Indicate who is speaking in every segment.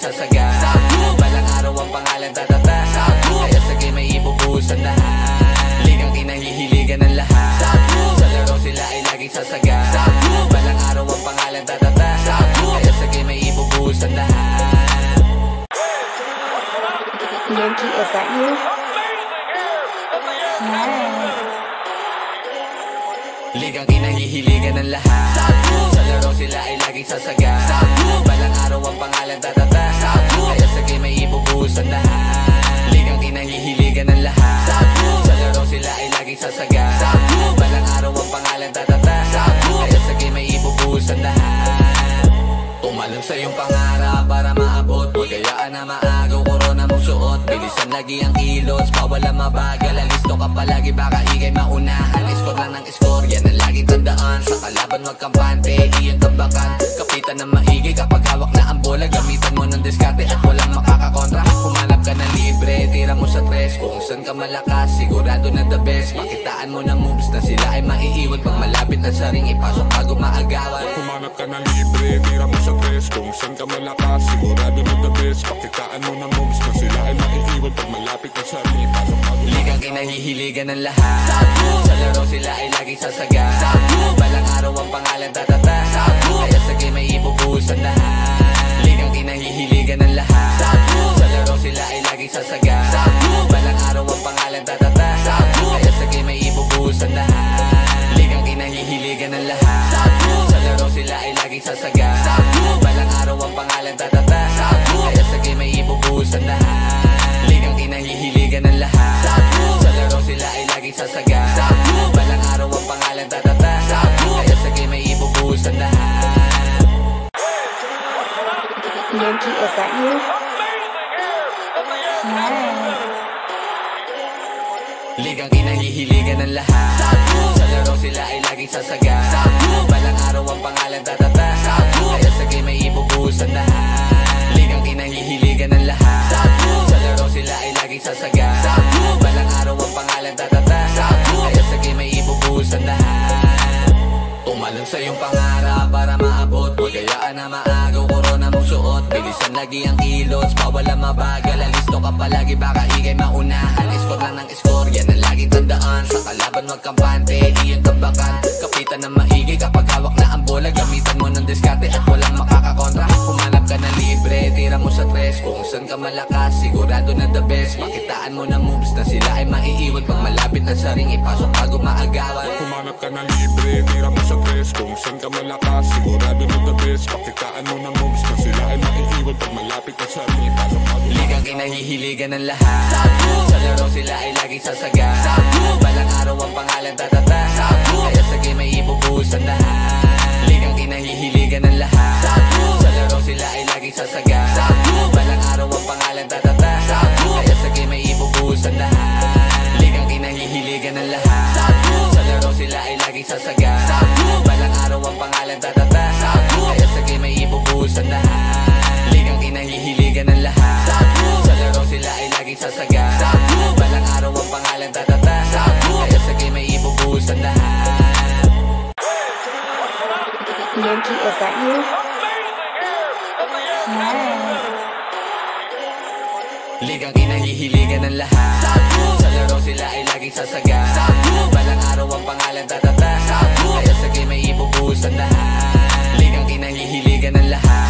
Speaker 1: sasaga. Balang araw ang pangalan tatata. Kaya sa game ay ibubuhos ang lahat. Ligang kinahihiligan ng lahat. Sa laro sila ay laging sasaga. Balang araw ang pangalan tatata. Kaya sa game ay ibubuhos ang lahat.
Speaker 2: Yankee, is that you? Nice.
Speaker 1: Ligang kinahihiligan ng lahat. Sa laro sila ay laging sasaga. Balang araw ang pangalan tatata. Kaya sa game ay ibubuhos ang lahat. Ligang kinahihiligan ng lahat. Sa laro sila ay laging sasaga. Balang araw ang pangalan tatata. Kaya sa game ay ibubuhos ang lahat. Umalam sa iyong pangarap para maabot. Huwag kayaan na maagaw, korona mong suot. Bilisan lagi ang kilos, bawal ang mabagal. Alisto ka palagi, baka ikay maunahan. Score lang ng score, yan ang laging tandaan. Sa kalaban wag kampante, iyon tambakan. Kapitan ng maigi kapag hawak na ang bola. Gamitan mo ng diskarte at walang makakakontra. Humanap ka ng libre, tira mo sa tres. Kung saan ka malakas, sigurado na the best. Makitaan mo ng moves na sila ay maiiwan. Pag malapit na sa ring, ipasok bago maagawan.
Speaker 3: Humanap ka ng libre, tira mo sa tres. Kung saan ka malakas, sigurado na the best. Pakitaan mo ng moves na sila ay maiiwan. Pag malapit na sa ring, ipasok bago
Speaker 1: ligang kinahihiligan ng lahat. Sa laro sila ay laging sasaga. Balang araw ang pangalan tatata. Kaya sa game ay ibubuhos ang lahat. Ligang kinahihiligan ng lahat. Sa laro sila ay laging sasaga. Balang araw ang pangalan tatata. Kaya sa game ay ibubuhos ang lahat. Ligang kinahihiligan ng lahat. Sa laro sila ay laging sasaga. Balang araw ang pangalan tatata. Kaya sa game ay ibubuhos ang lahat. Ligang kinahihiligan ng lahat. Sa laro sila ay laging sasaga. Balang araw ang pangalan tatata. Kaya sa game ay ibubuhos ang lahat.
Speaker 2: Yankee, is that you? Nice.
Speaker 1: Ligang kinahihiligan ng lahat. Sa laro sila ay laging sasaga. Balang araw ang pangalan tatata. Kaya sa game ay ibubuhos ang lahat. Ligang kinahihiligan ng lahat. Sa laro sila ay laging sasaga. Balang araw ang pangalan tatata. Kaya sa game ay ibubuhos ang lahat. Umalam sa iyong pangarap para maabot. Huwag kayaan na maagaw, korona mong suot. Bilisan lagi ang kilos, bawal ang mabagal. Alisto ka palagi, baka ikay maunahan. Score lang ng score, yan ang laging tandaan. Sa kalaban wag kampante, iyon tambakan. Kapitan ng maigi kapag hawak na ang bola. Gamitan mo ng diskarte at walang makakakontra. Humanap ka ng libre, tira mo sa tres. Kung saan ka malakas, sigurado na the best. Makitaan mo ng moves na sila ay maiiwan. Pag malapit na sa ring, ipasok bago maagawan.
Speaker 3: Humanap ka ng libre, tira mo sa tres. Kung saan ka malakas, sigurado na the best. Pakitaan mo ng moves na sila ay maiiwan. Pag malapit na sa ring, ipasok bago
Speaker 1: ligang kinahihiligan ng lahat. Sa laro sila ay laging sasaga. Balang araw ang pangalan tatata. Kaya sa game ay ibubuhos ang lahat. Ligang kinahihiligan ng lahat. Sa laro sila ay laging sasaga. Balang araw ang pangalan tatata. Kaya sa game ay ibubuhos ang lahat. Ligang kinahihiligan ng lahat. Sa laro sila ay laging sasaga. Balang araw ang pangalan tatata. Kaya sa game ay ibubuhos ang lahat. Ligang kinahihiligan ng lahat. Sa laro sila ay laging sasaga. Balang araw ang pangalan tatata. Kaya sa game ay ibubuhos ang lahat.
Speaker 2: Yankee, is that you? Nice.
Speaker 1: Ligang kinahihiligan ng lahat. Sa laro sila ay laging sasaga. Balang araw ang pangalan tatata. Kaya sa game ay ibubuhos ang lahat. Ligang kinahihiligan ng lahat.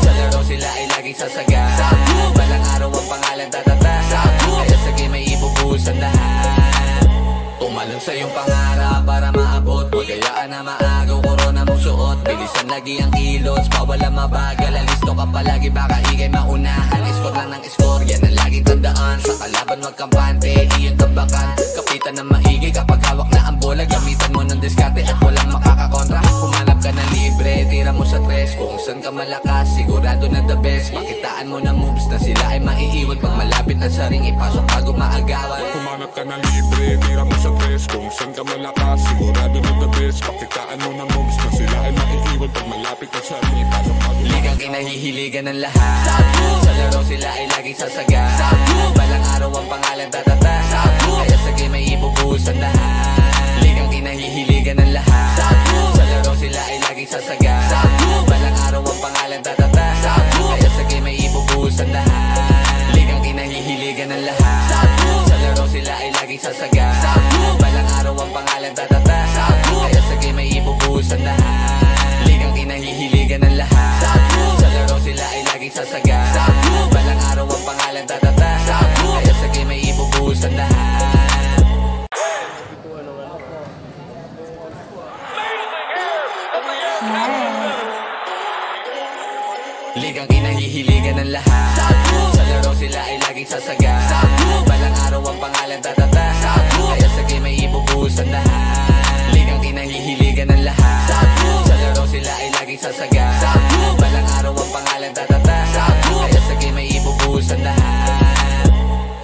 Speaker 1: Sa laro sila ay laging sasaga. Balang araw ang pangalan tatata. Kaya sa game ay ibubuhos ang lahat. Umalam sa iyong pangarap para maabot. Huwag kayaan na maagaw, korona mong suot. Bilisan lagi ang kilos, bawal ang mabagal. Alisto ka palagi, baka ikay maunahan. Score lang ng score, yan ang laging tandaan. Sa kalaban wag kampante, iyon tambakan. Kapitan ng maigi kapag hawak na ang bola. Gamitan mo ng diskarte at walang makakakontra. Humanap ka ng libre, tira mo sa tres. Kung saan ka malakas, sigurado na the best. Makitaan mo ng moves na sila ay maiiwan. Pag malapit na sa ring, ipasok bago maagawan.
Speaker 3: Humanap ka ng libre, tira mo sa tres. Kung saan ka malakas, sigurado na the best. Pakitaan mo ng moves na sila ay maiiwan. Pag malapit na sa ring, ipasok bago
Speaker 1: ligang kinahihiligan ng lahat. Sa laro sila ay laging sasaga. Balang araw ang pangalan tatata. Kaya sa game ay ibubuhos ang lahat. Ligang kinahihiligan ng lahat. Sa laro sila ay laging sasaga. Balang araw ang pangalan tatata. Kaya sa game ay ibubuhos sasaga. Balang araw ang pangalan tatata. Kaya sa game ay ibubuhos ang lahat. Ligang kinahihiligan ng lahat. Sa laro sila ay laging sasaga. Balang araw ang pangalan tatata. Kaya sa game ay ibubuhos ang lahat. Ligang kinahihiligan ng lahat. Sa laro sila ay laging sasaga. Balang araw ang pangalan tatata. Kaya sa game ay ibubuhos ang lahat.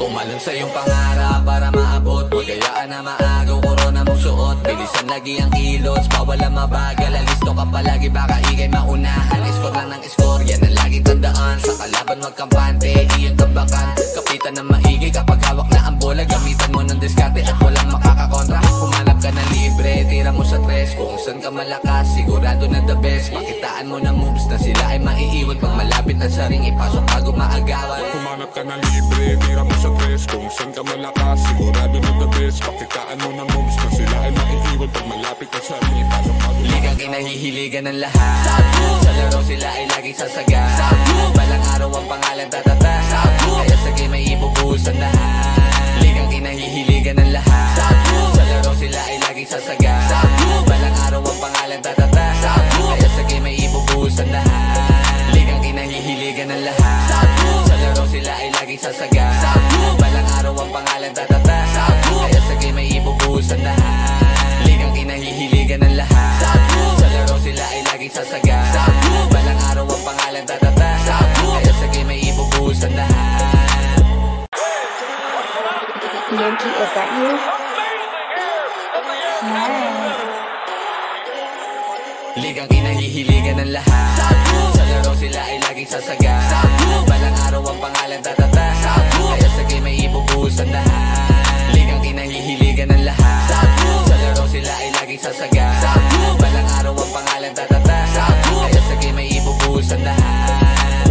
Speaker 1: Tumalon sa iyong pangarap para maabot. Huwag kayaan na maagaw, korona mong suot. Bilisan lagi ang kilos, bawal ang mabagal. Alisto ka palagi, baka ikay maunahan. Score lang ng score, yan ang laging tandaan. Sa kalaban wag kampante, iyon tambakan. Kapitan ng maigi kapag hawak na ang bola. Gamitan mo ng diskarte at walang makakakontra. Humanap ka ng libre, tira mo sa tres. Kung saan ka malakas, sigurado na the best. Makitaan mo ng moves na sila ay maiiwan. Pag malapit ang saring ipasok bago maagawan.
Speaker 3: Humanap ka ng libre, tira mo sa tres. Kung saan ka malakas, sigurado na the best. Pakitaan mo ng moves na sila ay maiiwan. Pag malapit ang saring ipasok bago
Speaker 1: Ligang kinahihiligan ng lahat. Sa laro sila ay laging sasaga. Balang araw ang pangalan tatata. Kaya sa game ay ibubuhos ang lahat. Ligang kinahihiligan ng lahat. Sa laro sila ay laging sasaga. Balang araw ang pangalan tatata. Kaya sa game ay ibubuhos ang lahat. Ligang kinahihiligan ng lahat. Sa laro sila ay laging sasaga. Balang araw ang pangalan tatata. Kaya sa game ay ibubuhos ang lahat. Ligang kinahihiligan ng lahat. Sa laro sila ay laging sasaga. Balang araw ang pangalan tatata. Kaya sa game ay ibubuhos ang lahat.
Speaker 2: Yankee, is that you? Nice.
Speaker 1: Ligang kinahihiligan ng lahat. Sa laro sila ay laging sasaga. Balang araw ang pangalan tatata. Kaya sa game ay ibubuhos ang lahat. Ligang kinahihiligan ng lahat. Sa laro sila ay laging sasaga. Balang araw ang pangalan tatata. Kaya sa game ay ibubuhos ang lahat.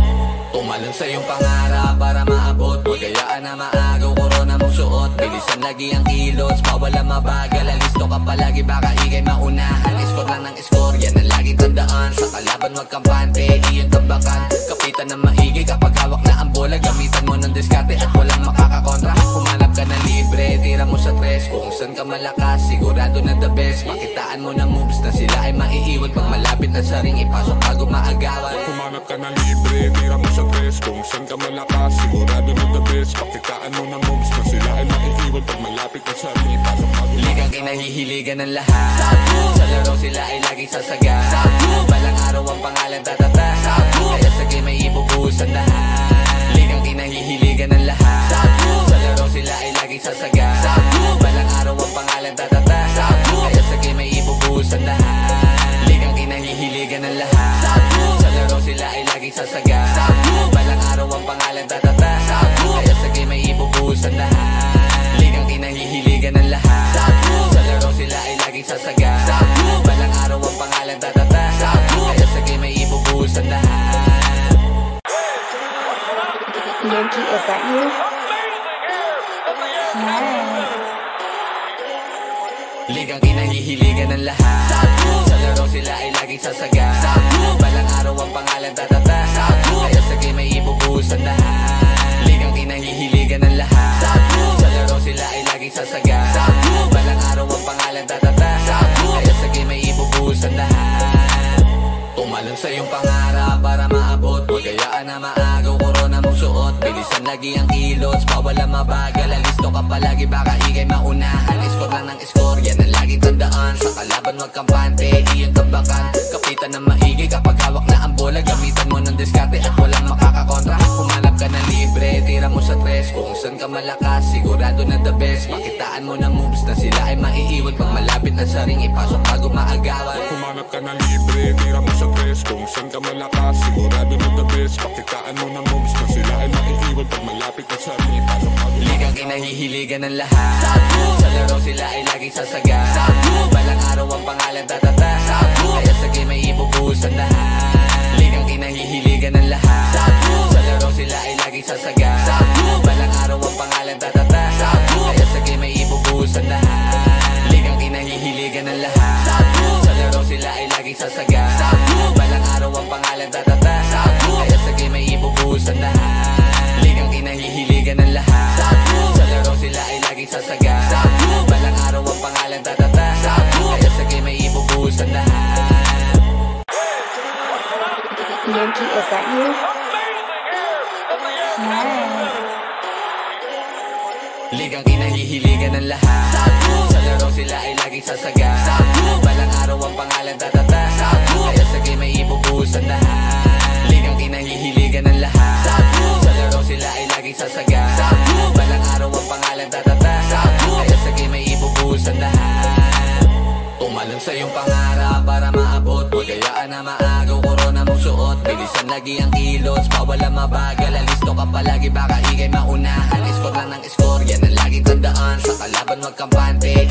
Speaker 1: Tumalon sa iyong pangarap para maabot. Huwag kayaan na maagaw, korona mong suot. Bilisan lagi ang kilos, bawal ang mabagal. Alisto ka palagi, baka ikay maunahan. Score lang ng score, yan ang laging tandaan. Sa kalaban wag kampante, iyon tambakan. Kapitan ng maigi kapag hawak na ang bola. Gamitan mo ng diskarte at walang makakakontra. Humanap ka ng libre, tira mo sa tres. Kung saan ka malakas, sigurado na the best. Makitaan mo ng moves na sila ay maiiwan. Pag malapit ang saring ipasok bago maagawan.
Speaker 3: Humanap ka ng libre, tira mo sa tres. Kung saan ka malakas, sigurado na the best. Pakitaan mo ng moves na sila ay maiiwan. Pag malapit ang saring ipasok bago
Speaker 1: Ligang kinahihiligan ng lahat. Sa laro sila ay laging sasaga. Balang araw ang pangalan tatata. Kaya sa game ay ibubuhos ang lahat. Ligang kinahihiligan ng lahat. Sa laro sila ay laging sasaga. Balang araw ang pangalan tatata. Kaya sa game ay ibubuhos ang lahat. Ligang kinahihiligan ng lahat. Sa laro sila ay laging sasaga. Balang araw ang pangalan tatata. Kaya sa game ay ibubuhos ang lahat. Ligang kinahihiligan ng lahat. Sa laro sila ay laging sasaga. Balang araw ang pangalan tatata. Kaya sa game ay ibubuhos ang lahat.
Speaker 2: Yankee, is that you? Nice.
Speaker 1: Ligang kinahihiligan ng lahat. Sa laro sila ay laging sasaga. Balang araw ang pangalan tatata. Kaya sa game ay ibubuhos ang lahat. Ligang kinahihiligan ng lahat. Sa laro sila ay laging sasaga. Balang araw ang pangalan tatata. Kaya sa game ay ibubuhos ang lahat. Tumalon sa iyong pangarap para maabot. Huwag kayaan na maagaw, korona mong suot. Bilisan lagi ang kilos, bawal ang mabagal. Alisto ka palagi, baka ikay maunahan. Score lang ng score, yan ang laging tandaan. Sa kalaban wag kampante, iyon tambakan. Kapitan ng maigi kapag hawak na ang bola. Gamitan mo ng diskarte at walang makakakontra. Humanap ka ng libre, tira mo sa tres. Kung saan ka malakas, sigurado na the best. Makitaan mo ng moves na sila ay maiiwan. Pag malapit ang saring ipasok bago maagawan.
Speaker 3: Humanap ka ng libre, tira mo sa tres. Kung saan ka malakas, sigurado na the best. Pakitaan mo ng moves na sila ay maiiwan. Pag malapit ang saring ipasok bago
Speaker 1: Ligang kinahihiligan ng lahat. Sa laro sila ay laging sasaga. Balang araw ang pangalan tatata. Kaya sa game ay ibubuhos ang lahat. Ligang kinahihiligan ng lahat. Sa laro sila ay laging sasaga. Balang araw ang pangalan tatata. Kaya sa game ay ibubuhos ang lahat. Ligang kinahihiligan ng lahat. Sa laro sila ay laging sasaga. Balang araw ang pangalan tatata. Kaya sa game ay ibubuhos
Speaker 2: Yankee, is that you? Nice.
Speaker 1: Ligang kinahihiligan ng lahat. Sa laro sila ay laging sasaga. Balang araw ang pangalan tatata. Kaya sa game ay ibubuhos ang lahat. Ligang kinahihiligan ng lahat. Sa laro sila ay laging sasaga. Balang araw ang pangalan tatata. Kaya sa game ay ibubuhos ang lahat. Tumalon sa iyong pangarap para maabot. Huwag kayaan na maagaw, korona mong suot. Bilisan lagi ang kilos, bawal ang mabagal. Alisto ka palagi, baka ikay maunahan. Score lang ng score, yan ang laging tandaan. Sa kalaban wag kampante.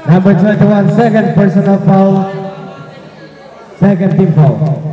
Speaker 4: Number 21, second personal foul. Second team foul.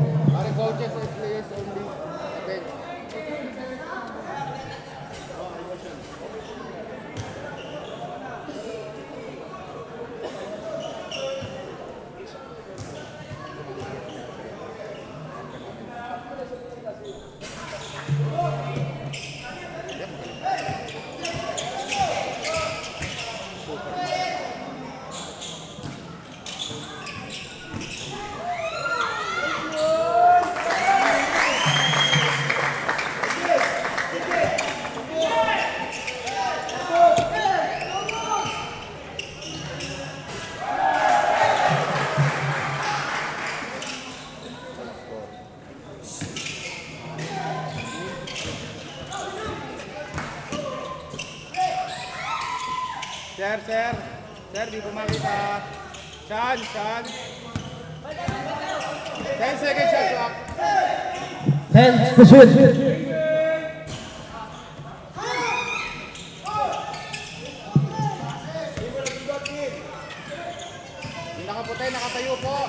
Speaker 5: Sir, di po makita. Sean. 10 seconds shot clock.
Speaker 4: 10 to shoot.
Speaker 5: Yung nakaputi, nakatayo po.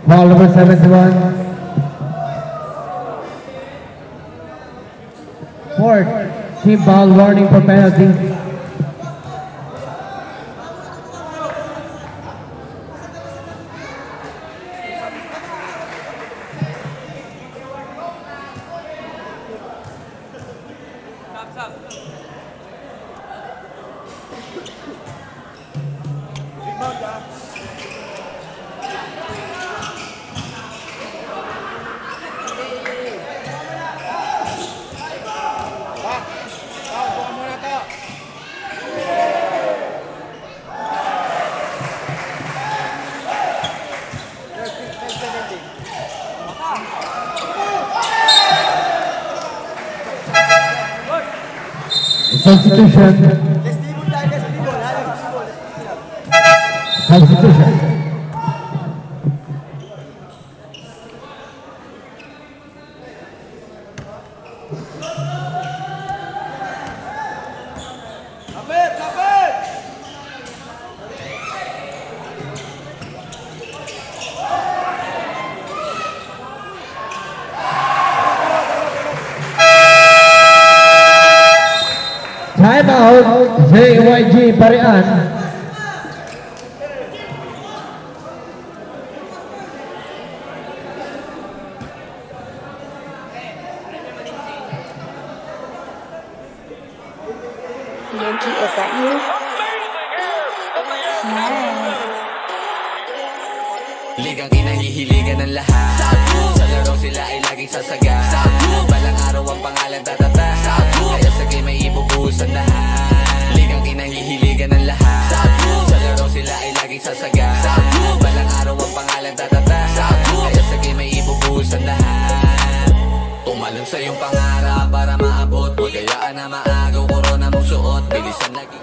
Speaker 4: Foul number 71. Fourth, team foul, warning for penalty.
Speaker 5: Buka muna to.
Speaker 4: Substitution. Substitution. Time out, JYG Parian.
Speaker 2: Yankee, is that you? Nice.
Speaker 1: Ligang kinahihiligan ng lahat. Sa laro sila ay laging sasaga. Balang araw ang pangalan tatata. Kaya sa game ay ibubuhos ang lahat. Ligang kinahihiligan ng lahat. Sa laro sila ay laging sasaga. Balang araw ang pangalan tatata. Kaya sa game ay ibubuhos ang lahat. Tumalon sa iyong pangarap para maabot mo. Kayaan na maagaw, korona mong suot. Bilisan lagi.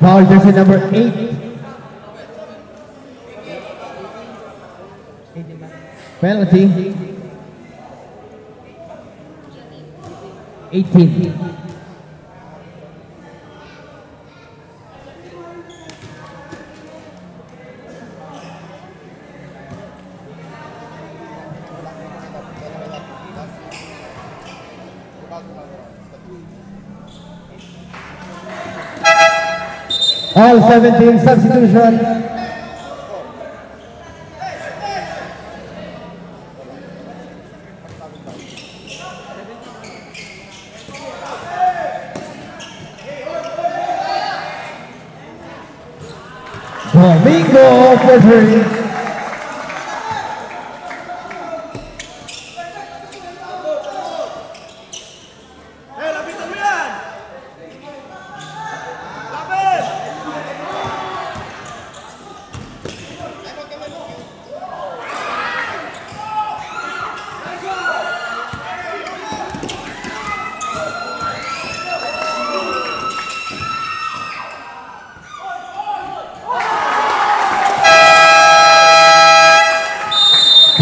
Speaker 4: Foul jersey number 8. Penalty. 18. All 17 substitution. Domingo for 3.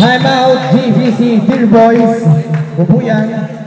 Speaker 4: Time out, GVC Deer Boys, Bubuyan.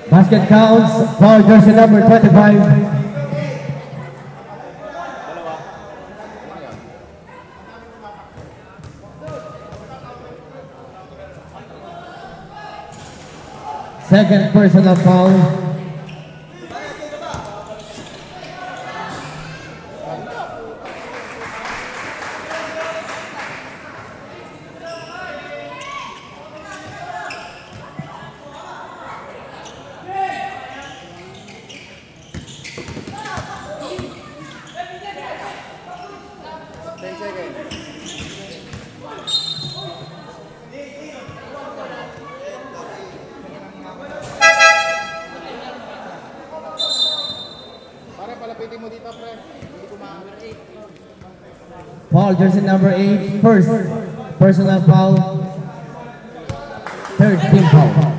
Speaker 4: Basket counts, foul jersey number 25. Second personal foul. Foul jersey number 8, first personal foul, third team foul.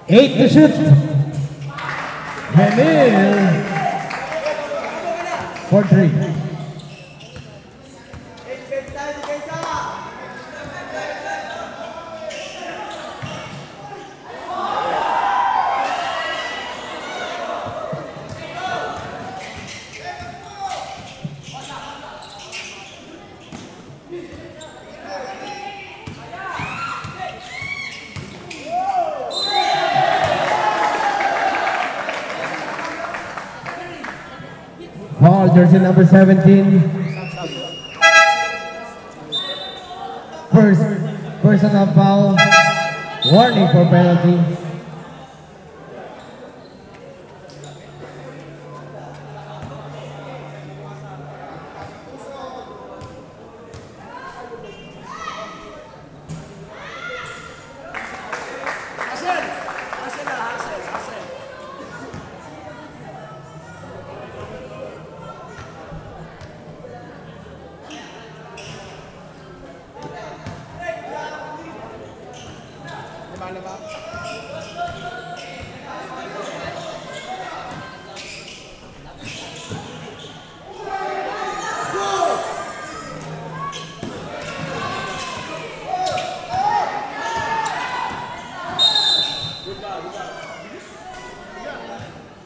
Speaker 4: Eight to shoot. Jamil for three. Foul jersey number 17. First personal foul. Warning for penalty.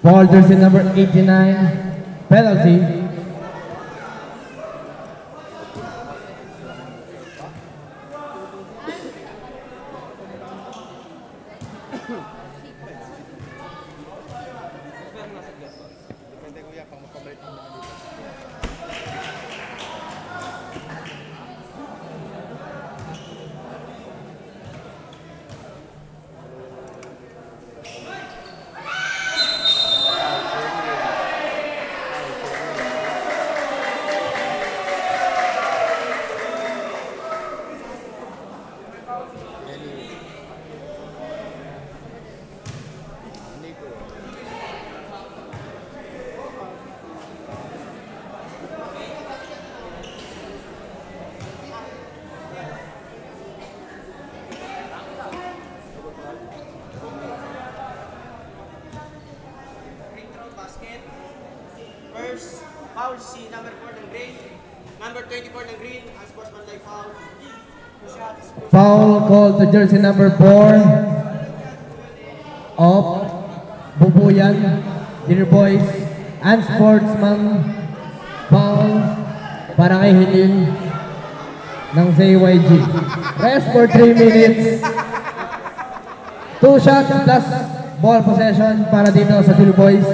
Speaker 4: Foul jersey number 89, penalty.
Speaker 5: si number 4 ng green. Number 24 ng green, unsportsmanlike foul.
Speaker 4: Foul called to jersey number 4 of Bubuyan Junior Boys. Unsportsman foul para kay Hilil ng ZYG. Rest for 3 minutes. 2 shots plus ball possession para dito sa Junior Boys.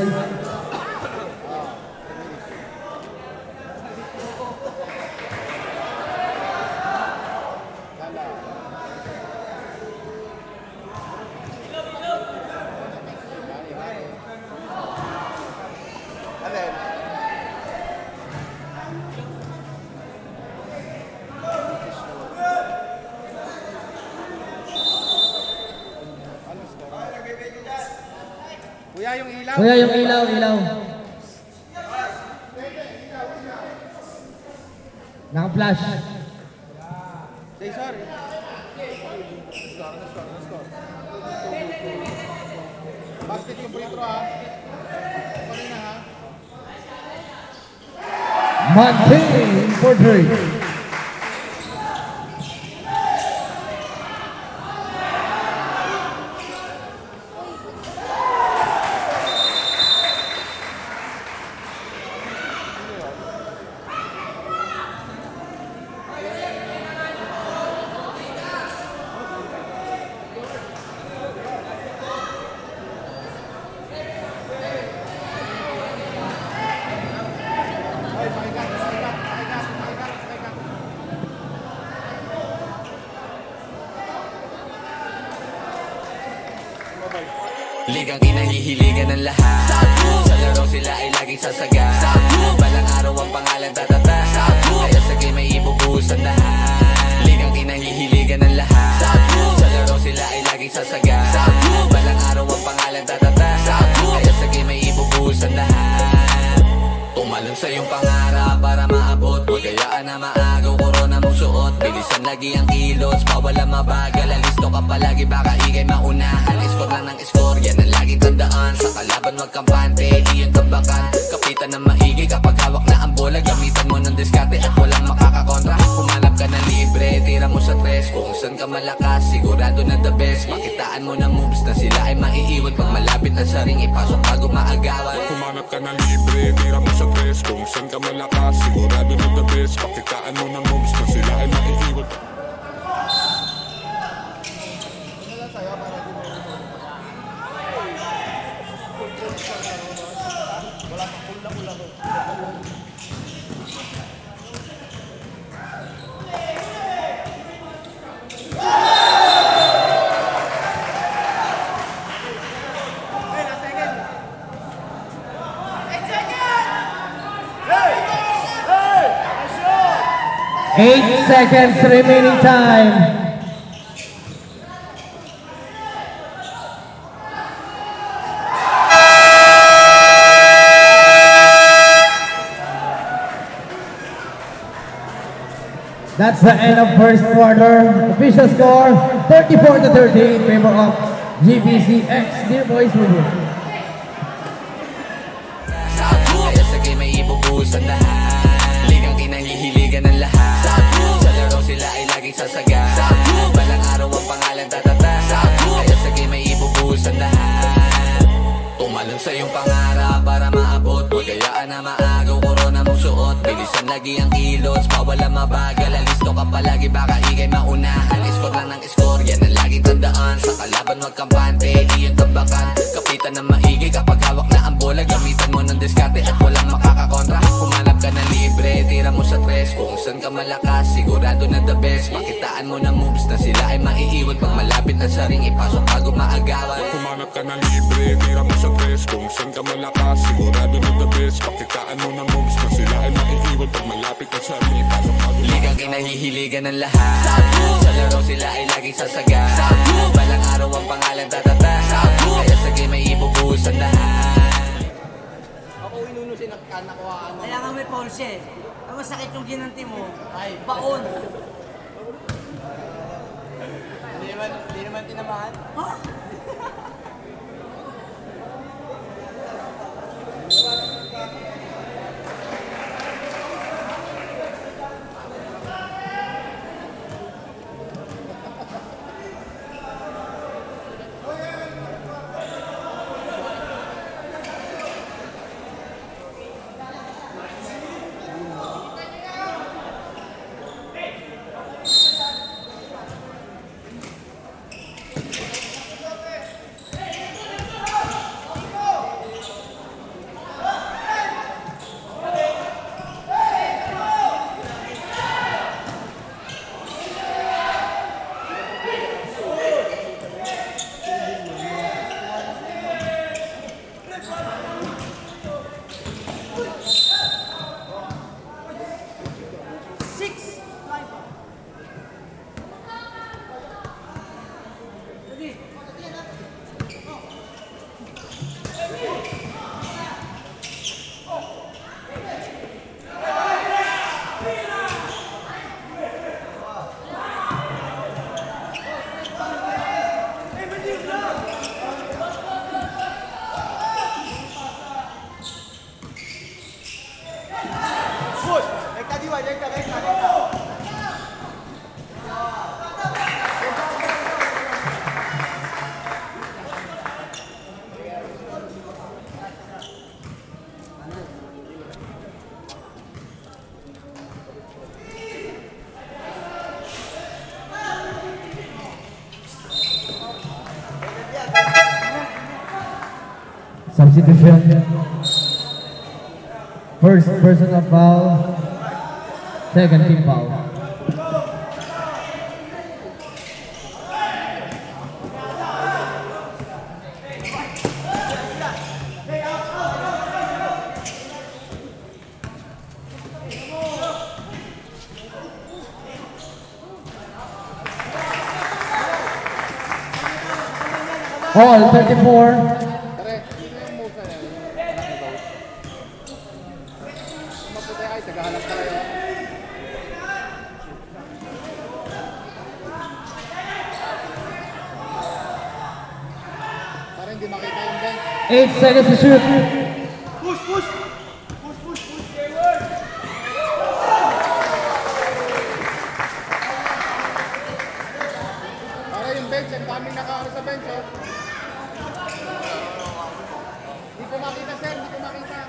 Speaker 4: Kuya, yung ilaw. Naka-flash.
Speaker 5: Say sorry. Basket yung free throw ha. Kanina ha.
Speaker 4: Manting for 3.
Speaker 1: Ligang kinahihiligan ng lahat. Sa laro sila ay laging sasaga. Balang araw ang pangalan tatata. Kaya sa game ay ibubuhos ang lahat. Ligang kinahihiligan ng lahat. Sa laro sila ay laging sasaga. Balang araw ang pangalan tatata. Kaya sa game ay ibubuhos ang lahat. Tumalon sa iyong pangarap para maabot. Huwag kayaan na maagaw, korona mong suot. Bilisan lagi ang kilos, bawal ang mabagal. Alisto ka palagi, baka ikay maunahan. Score lang ng score, yan ang laging tandaan. Sa kalaban wag kampante, iyon tambakan. Kapitan ng maigi kapag hawak na ang bola. Gamitan mo ng diskarte at walang makakakontra. Humanap ka ng libre, tira mo sa tres. Kung saan ka malakas, sigurado na the best. Makitaan mo ng moves na sila ay maiiwan. Pag malapit na sa ring, ipasok bago maagawan.
Speaker 3: Humanap ka ng libre, tira mo sa tres. Kung saan ka malakas, sigurado na the best. Pakitaan mo ng moves na sila ay maiiwan.
Speaker 4: Eight seconds remaining time. That's the end of first quarter. Official score 34-30 in favor of GBC X Dear Boys Review.
Speaker 1: Kaya sa game ay ibubuhos ang lahat. Ligang kinahihiligan ng lahat. Sa laro sila ay laging sasaga. Balang araw ang pangalan tatata. Kaya sa game ay ibubuhos ang lahat. Tumalon sa iyong pangarap para maabot. Huwag kayaan na maagaw, korona mong suot. Bilisan lagi ang kilos, bawal ang mabagal. Alisto ka palagi, baka ikay maunahan. Score lang ng score, yan ang laging tandaan. Sa kalaban wag kampante, iyon tambakan. Kapitan ng maigi kapag hawak na ang bola. Gamitan mo ng diskarte at walang makakakontra. Humanap ka ng libre, tira mo sa tres. Kung saan ka malakas, sigurado na the best. Makitaan mo ng moves na sila ay maiiwan. Pag malapit na sa ring, ipasok bago maagawan.
Speaker 3: Humanap ka ng libre, tira mo sa tres. Kung saan ka malakas, sigurado na the best. Pakitaan mo ng moves na sila ay maiiwan. Pag malapit na sa ring, ipasok bago
Speaker 1: Ligang kinahihiligan ng lahat. Sa laro sila ay laging sasaga. Balang araw ang pangalan tatata. Kaya sa game ay ibubuhos ang lahat.
Speaker 5: Ako inunusin at nakuhaan mo.
Speaker 6: Kaya nga may foul siya eh. Ang masakit yung ginanti mo, ay baon.
Speaker 5: Hindi naman tinamahan.
Speaker 6: Ha?
Speaker 4: Substitution. First personal foul. Second team foul. All 34.
Speaker 5: Tara, dito yung move na yan. Maputi ay, tagahanap ka kayo. Para hindi makita yung bench.
Speaker 4: 8 seconds to shoot.
Speaker 5: Para yung bench, ang daming nakaano sa bench, oh. Hindi ko makita, sir. Hindi ko makita.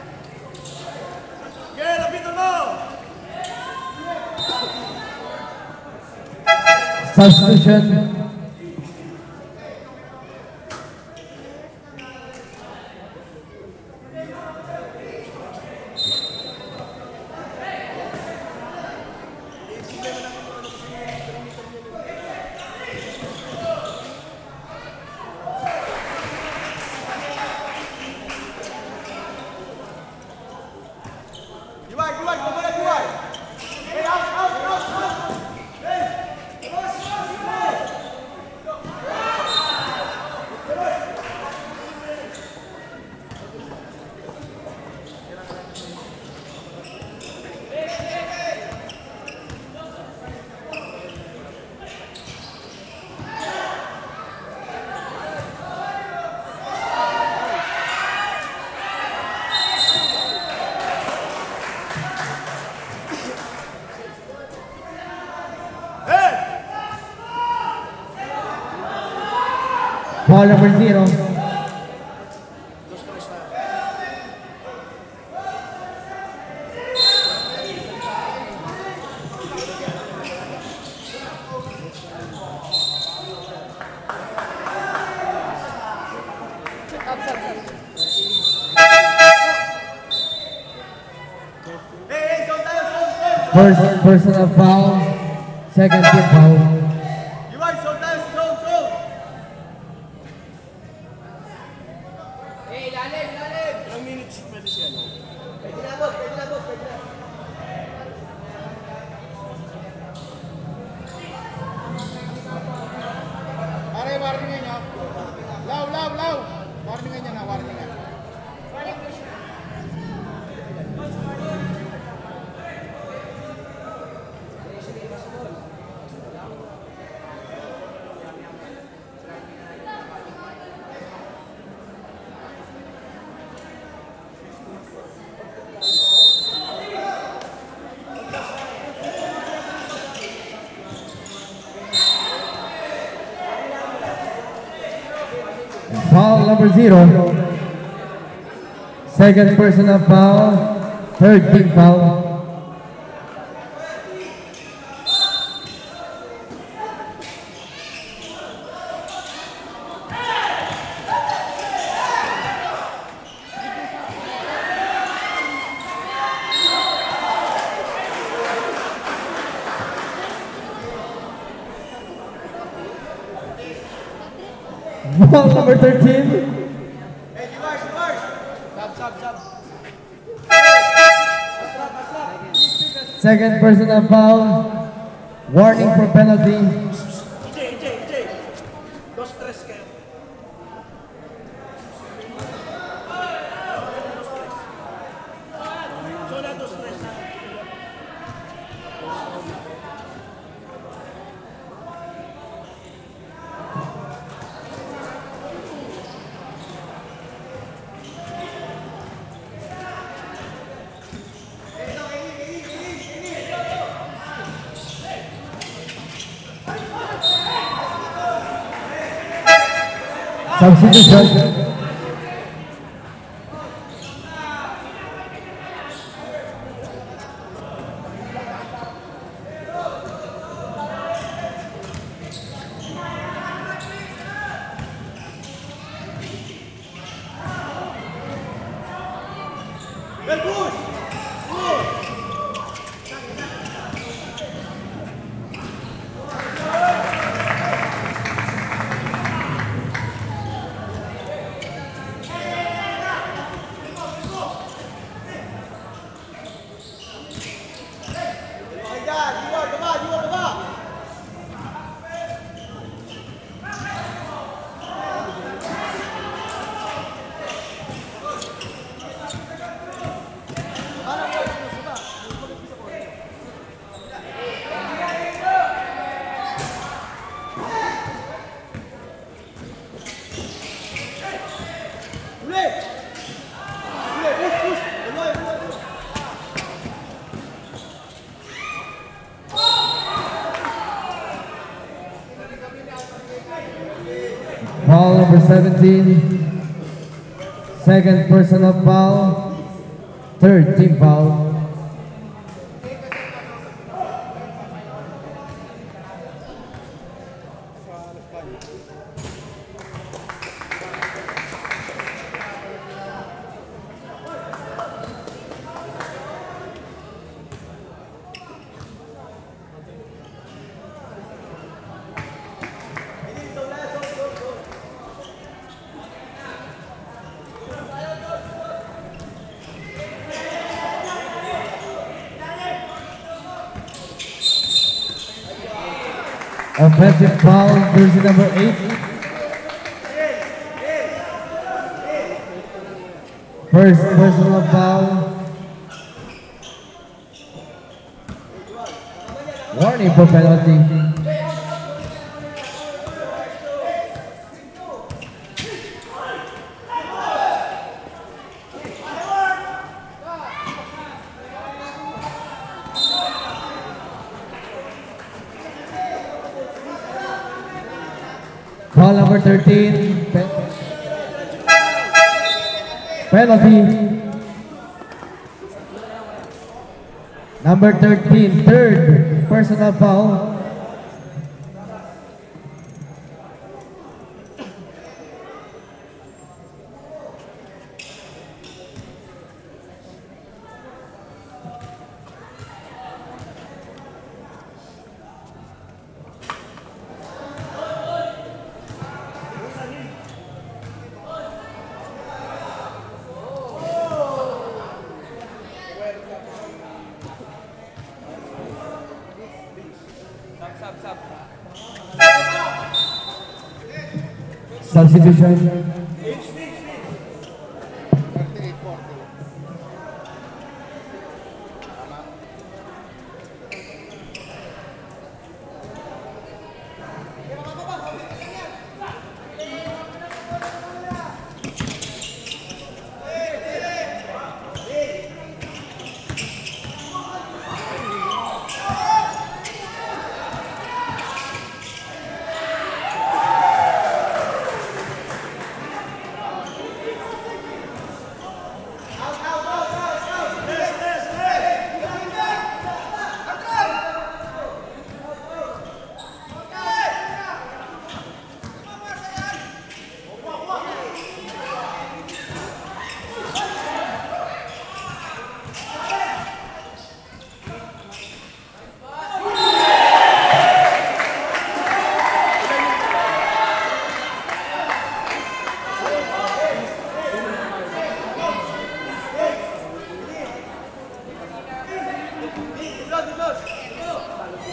Speaker 4: Substitution. Ball number 0. First personal foul, second team foul.
Speaker 5: Pare, warningan nyo. Law. Warningan nyo na, warningan.
Speaker 4: Foul number 0. Second personal foul, third team foul. Foul number 13. Second personal foul, warning for penalty. Substitution. Foul number 17. Second personal foul. Third team foul. Offensive foul, jersey number 8. First personal foul. Warning for penalty. Foul number 13, penalty. Number 13, third personal foul. Substitution.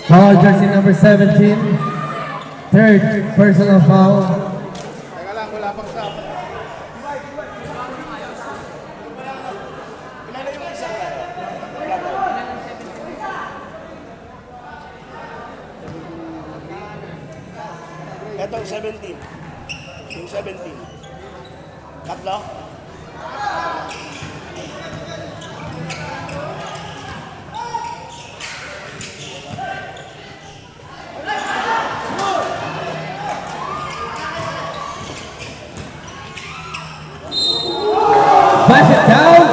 Speaker 4: Foul, jersey number 17. Third personal foul.
Speaker 5: Teka lang, wala pang stop.
Speaker 7: Ito, 17. Yung 17. Tatlo?
Speaker 4: Pass it down.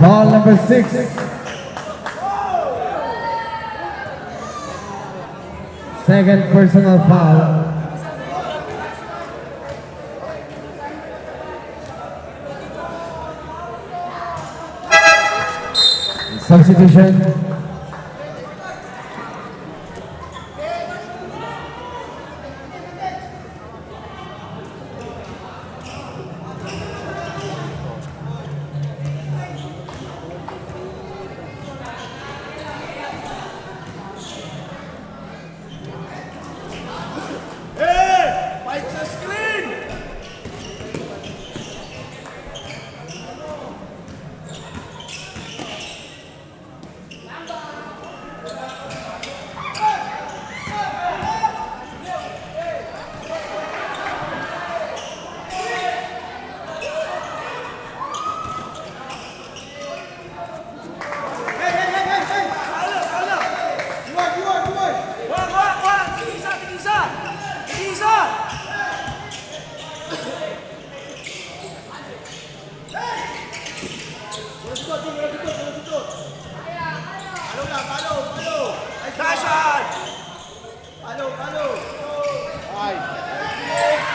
Speaker 4: Ball number 6. Second personal foul. Substitution.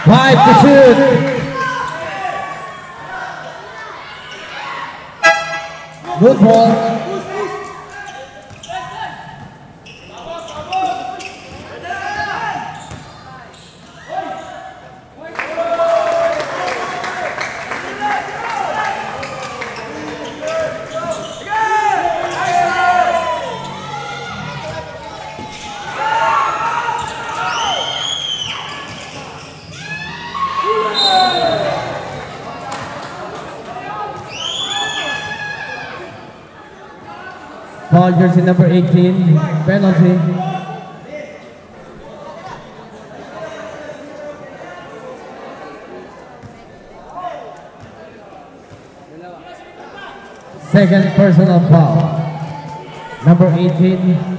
Speaker 4: Five to shoot. Good ball. Foul jersey number 18, penalty. Second personal foul, number 18.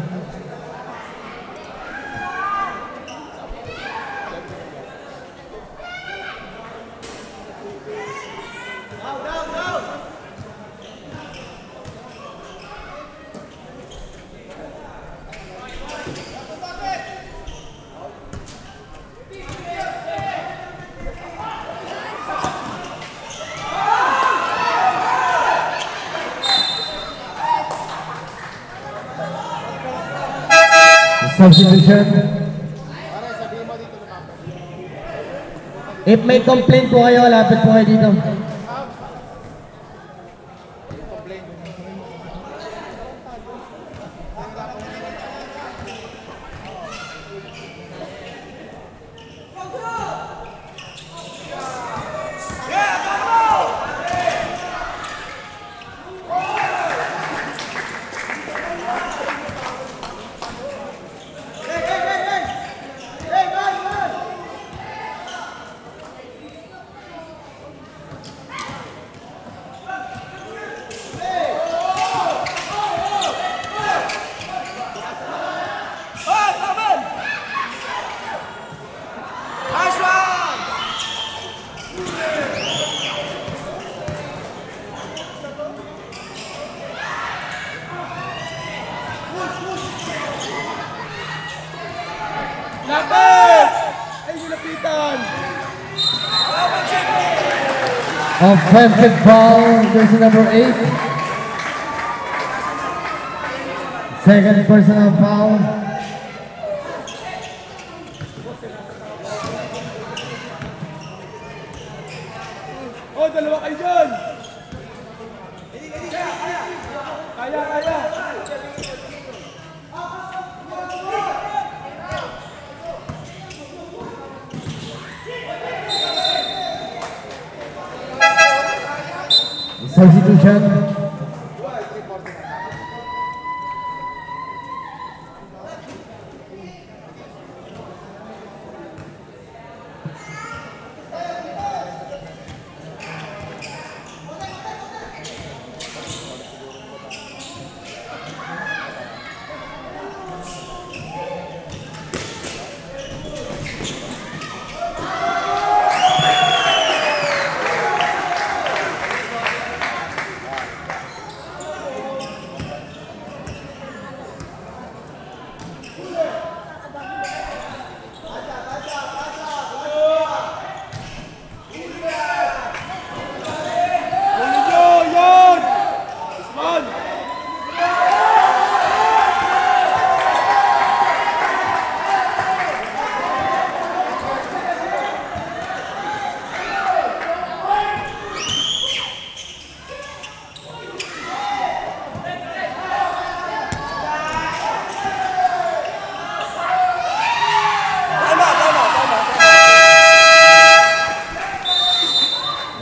Speaker 4: Substitution. If may complaint po kayo, lapit po kayo dito. Offensive foul, jersey number 8. Second personal foul.
Speaker 5: Oh, dalawa kayo dyan! Kaya!
Speaker 4: Substitution.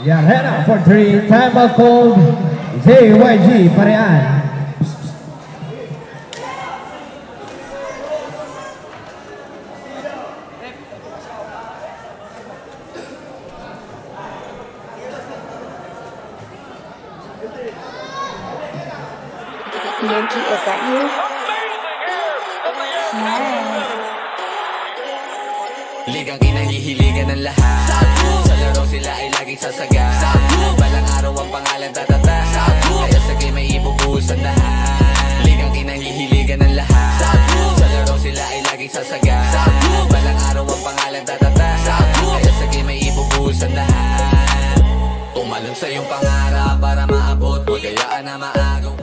Speaker 4: Yarena for 3, timeout called JYG Parean.
Speaker 2: Yankee, is that you? Nice.
Speaker 1: Ligang kinahihiligan ng lahat. Sa laro sila ay laging sasaga. Balang araw ang pangalan tatata. Kaya sa game ay ibubuhos ang lahat. Ligang kinahihiligan ng lahat. Sa laro sila ay laging sasagat. Balang araw ang pangalan tatata. Kaya sa game ay ibubuhos ang lahat. Tumalon sa iyong pangarap para maabot mo. Gayaan na maagaw.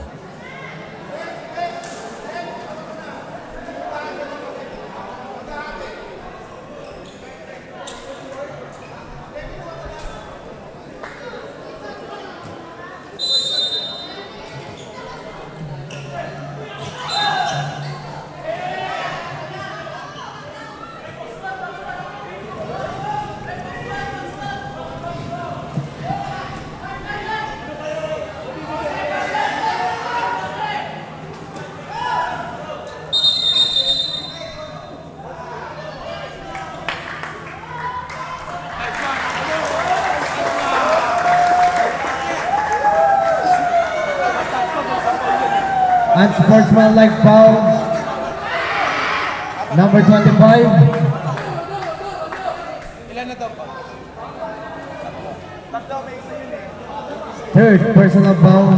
Speaker 4: Unsportsmanlike foul. Number 25.
Speaker 5: Ilan na daw pa? Tatlo, may isa yun eh.
Speaker 4: Third personal foul.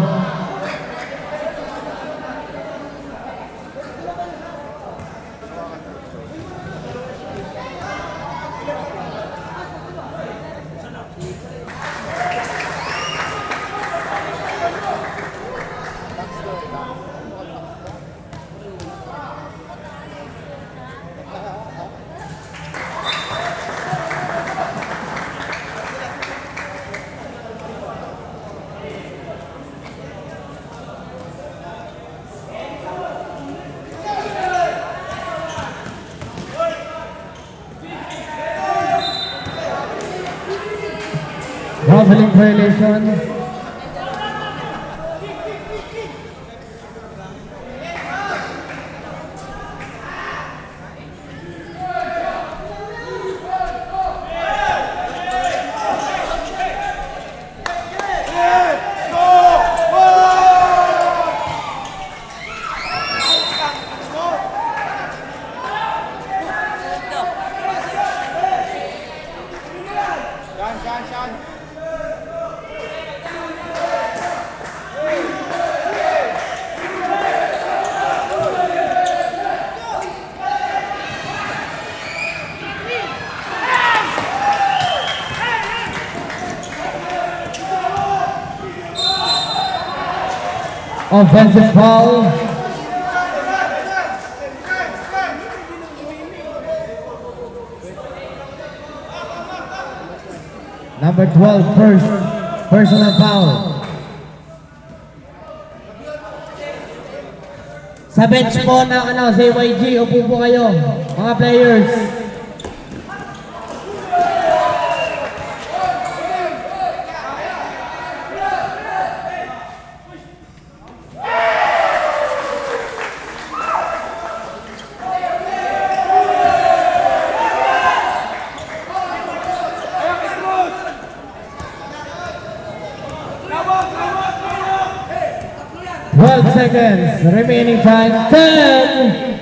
Speaker 4: Traveling violation.
Speaker 5: Shan.
Speaker 4: Offensive foul. Number 12, first personal foul. Sa bench po ng CYG, upo po kayo, mga players. Seconds, remaining time 10.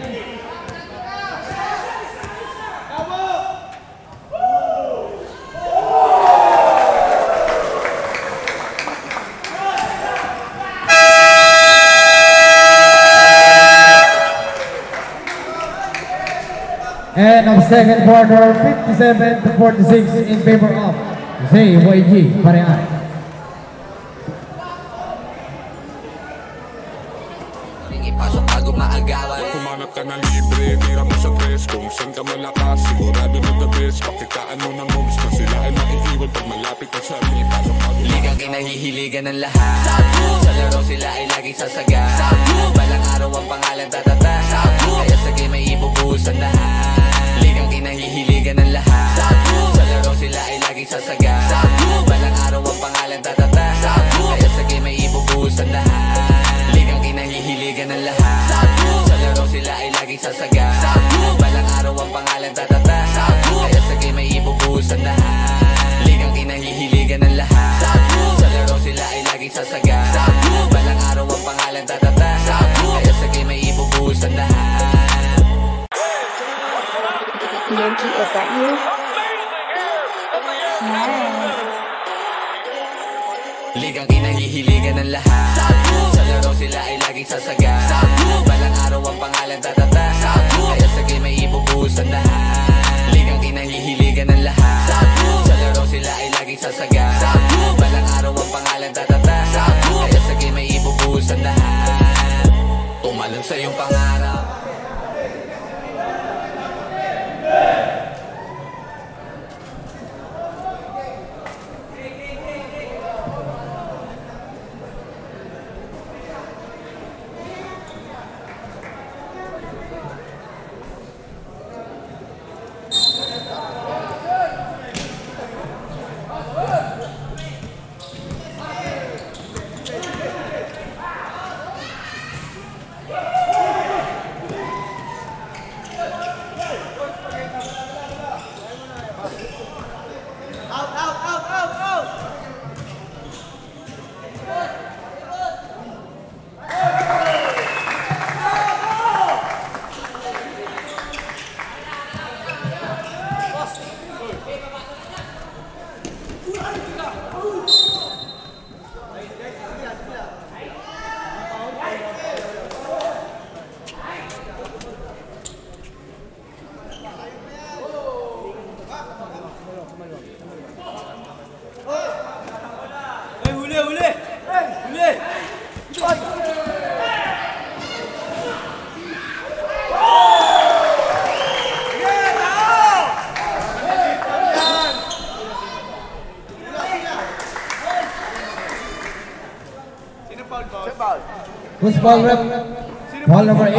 Speaker 4: End of second quarter, 57-46 in favor of CYG Parehas.
Speaker 3: Humanap ka na libre, tira mo sa tres. Kung saan ka malakas, sigurado na the best. Pakitaan mo ng moves na sila ay maiiwan pag malapit na sa ring.
Speaker 1: Ligang kinahihiligan ng lahat. Sa laro sila ay laging sasagat. Balang araw ang pangalan tatata. Kaya sa game ay ibubuhos ang lahat. Ligang kinahihiligan ng lahat. Sa laro sila ay laging sasagat. Balang araw ang pangalan tatata. Kaya sa game ay ibubuhos ang lahat. Ligang kinahihiligan ng lahat. Sa laro sila ay laging sasagat. Balang araw ang pangalan tatata. Kaya sa game ay ibubuhos ang lahat. Ligang kinahihiligan ng lahat. Sa laro sila ay laging sasagat. Balang araw ang pangalan tatata. Kaya sa game ay ibubuhos ang lahat.
Speaker 2: Yogi, is that you? Nice.
Speaker 1: Ligang kinahihiligan ng lahat. sila ay laging sasaga. Balang araw ang pangalan tatata. Kaya sa game ay ibubuhos ang lahat. Ligang kinahihiligan ng lahat. Sa laro sila ay laging sasaga. Balang araw ang pangalan tatata. Kaya sa game ay ibubuhos ang lahat. Tumalon sa iyong pangarap.
Speaker 4: Who's ball rep? Ball number 8.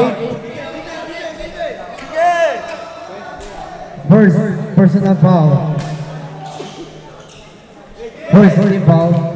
Speaker 4: First personal foul. First team foul.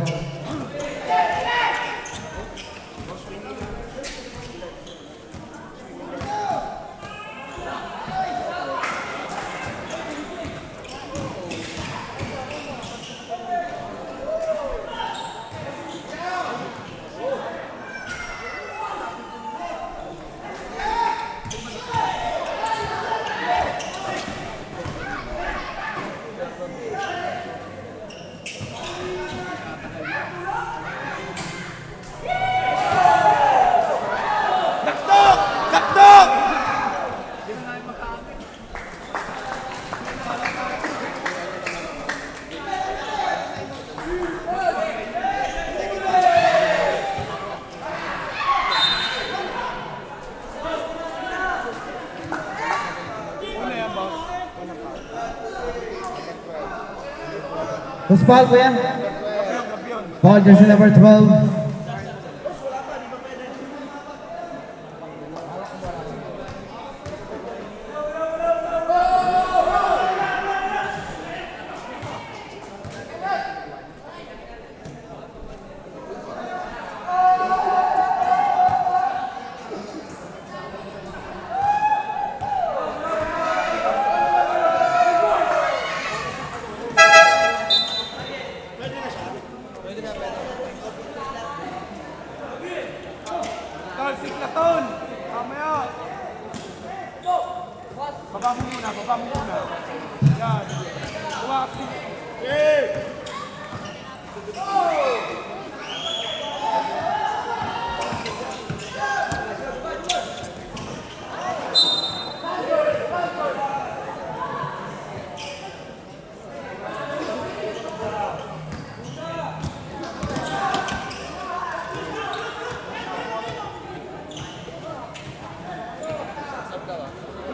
Speaker 4: Who's foul kuya? Foul jersey number 12.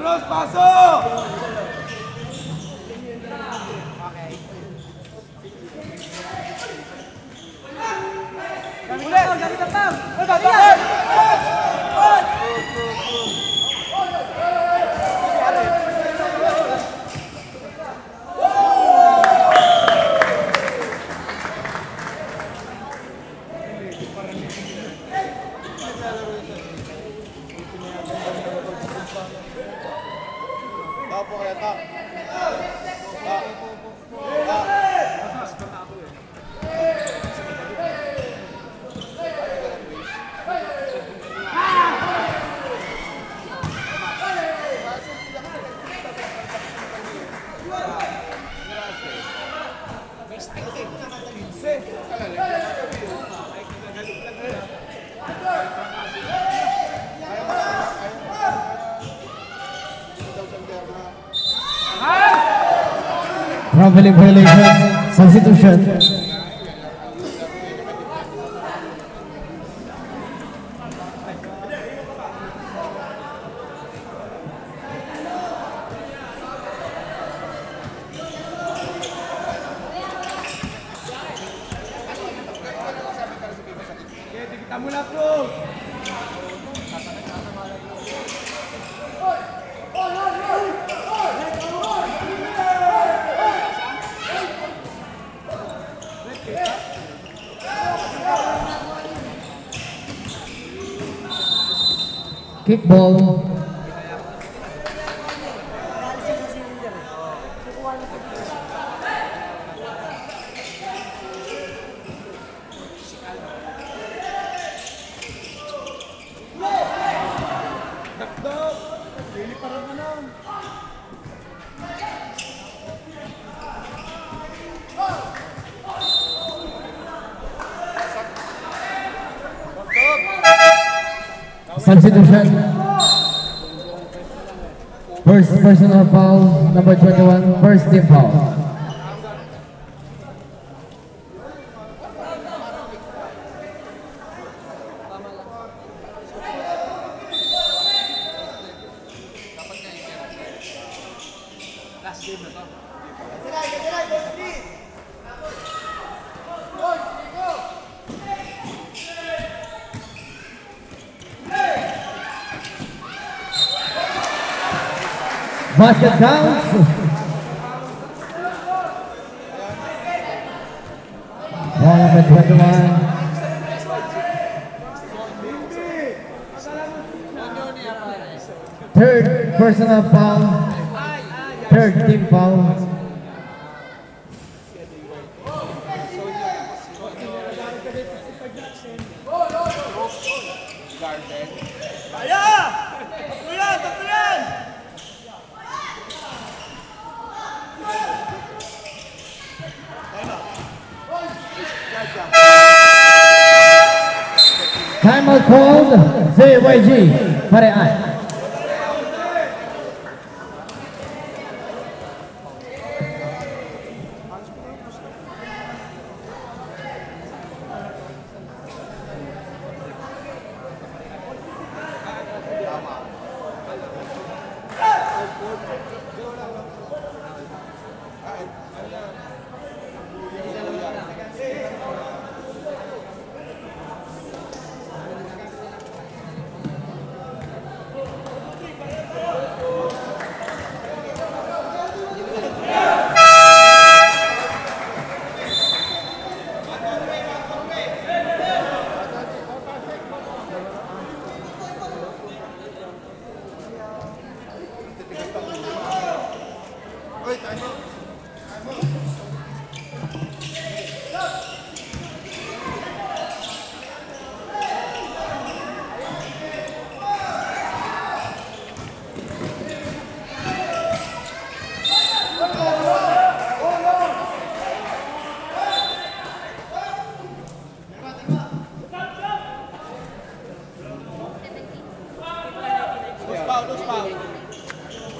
Speaker 5: Terus masuk.
Speaker 3: Grazie.
Speaker 4: Traveling violation. Substitution. Kickball. Substitution. First personal foul, number 21, first team foul. Basket counts. Ball number 21. Third personal foul. Third team foul. Timeout called ZYG Parean.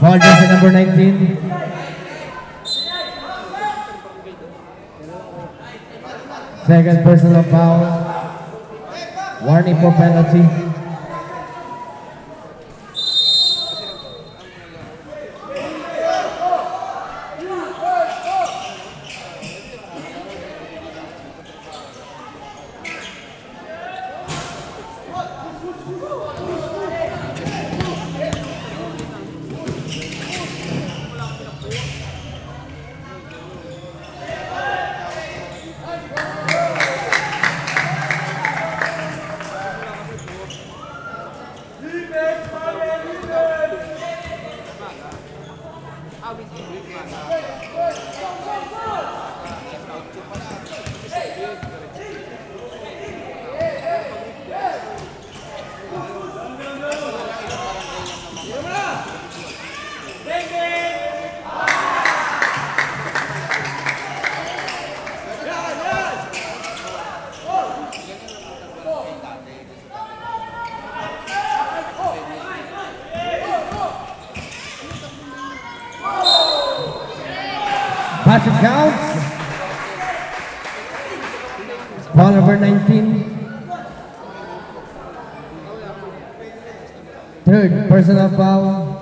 Speaker 4: Foul jersey number 19. Second personal foul. Warning for penalty. Pass it counts. Foul number 19. Third personal foul.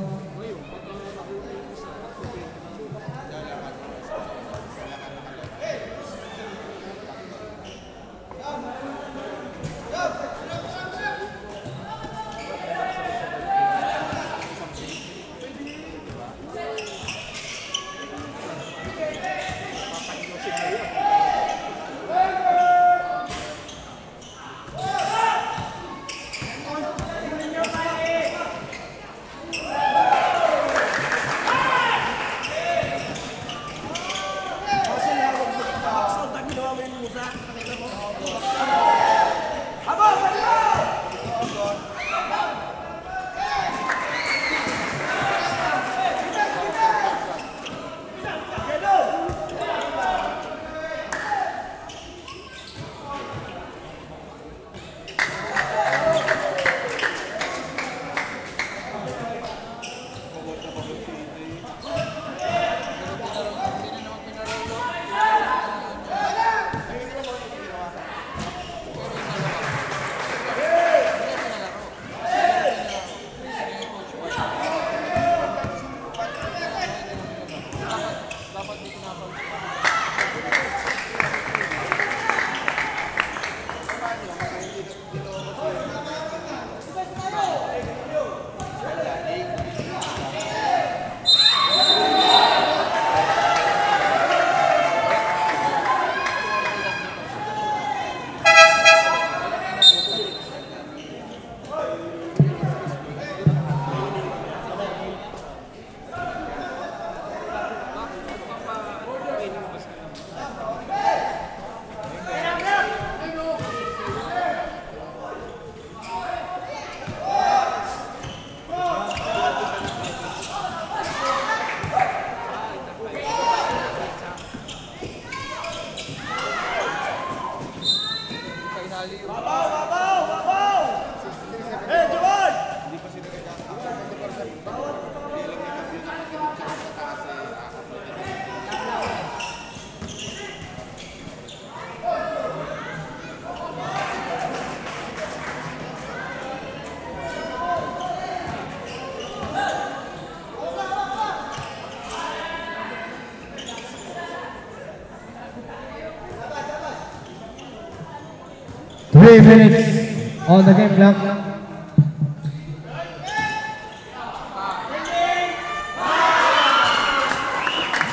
Speaker 4: Three minutes on the game clock.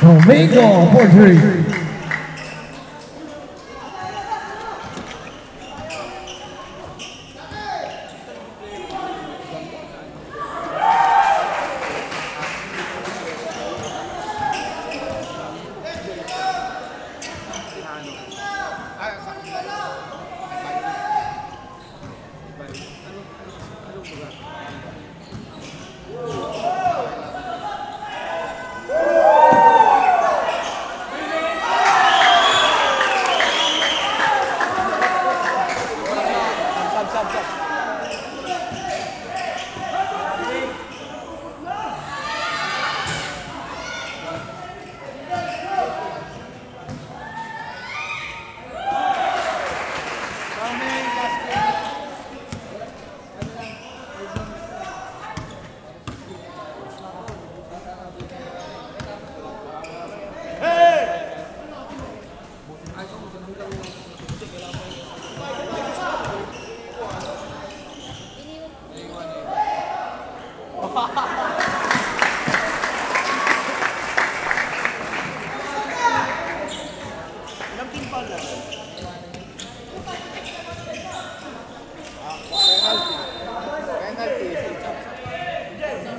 Speaker 4: Domingo for three.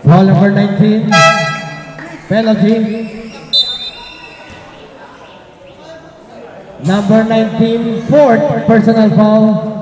Speaker 4: Foul number 19, penalty. Number 19, fourth personal foul.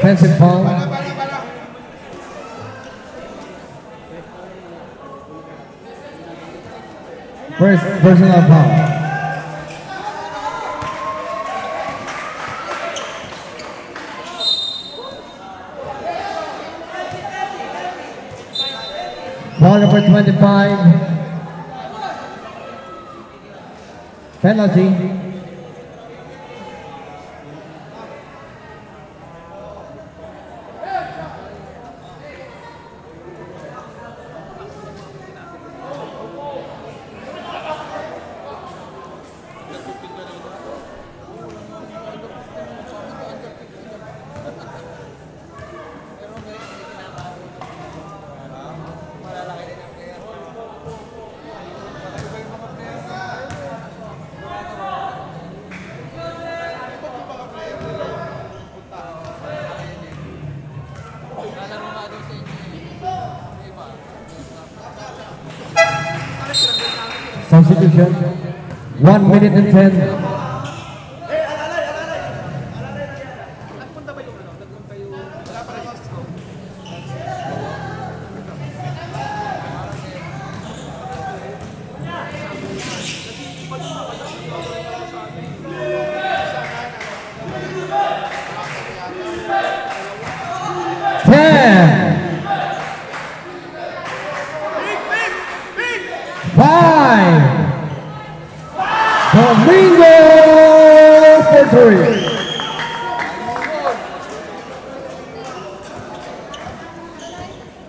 Speaker 4: Offensive foul. First personal foul. Foul number 25. Penalty. Substitution. 1 minute and 10. Domingo for 3.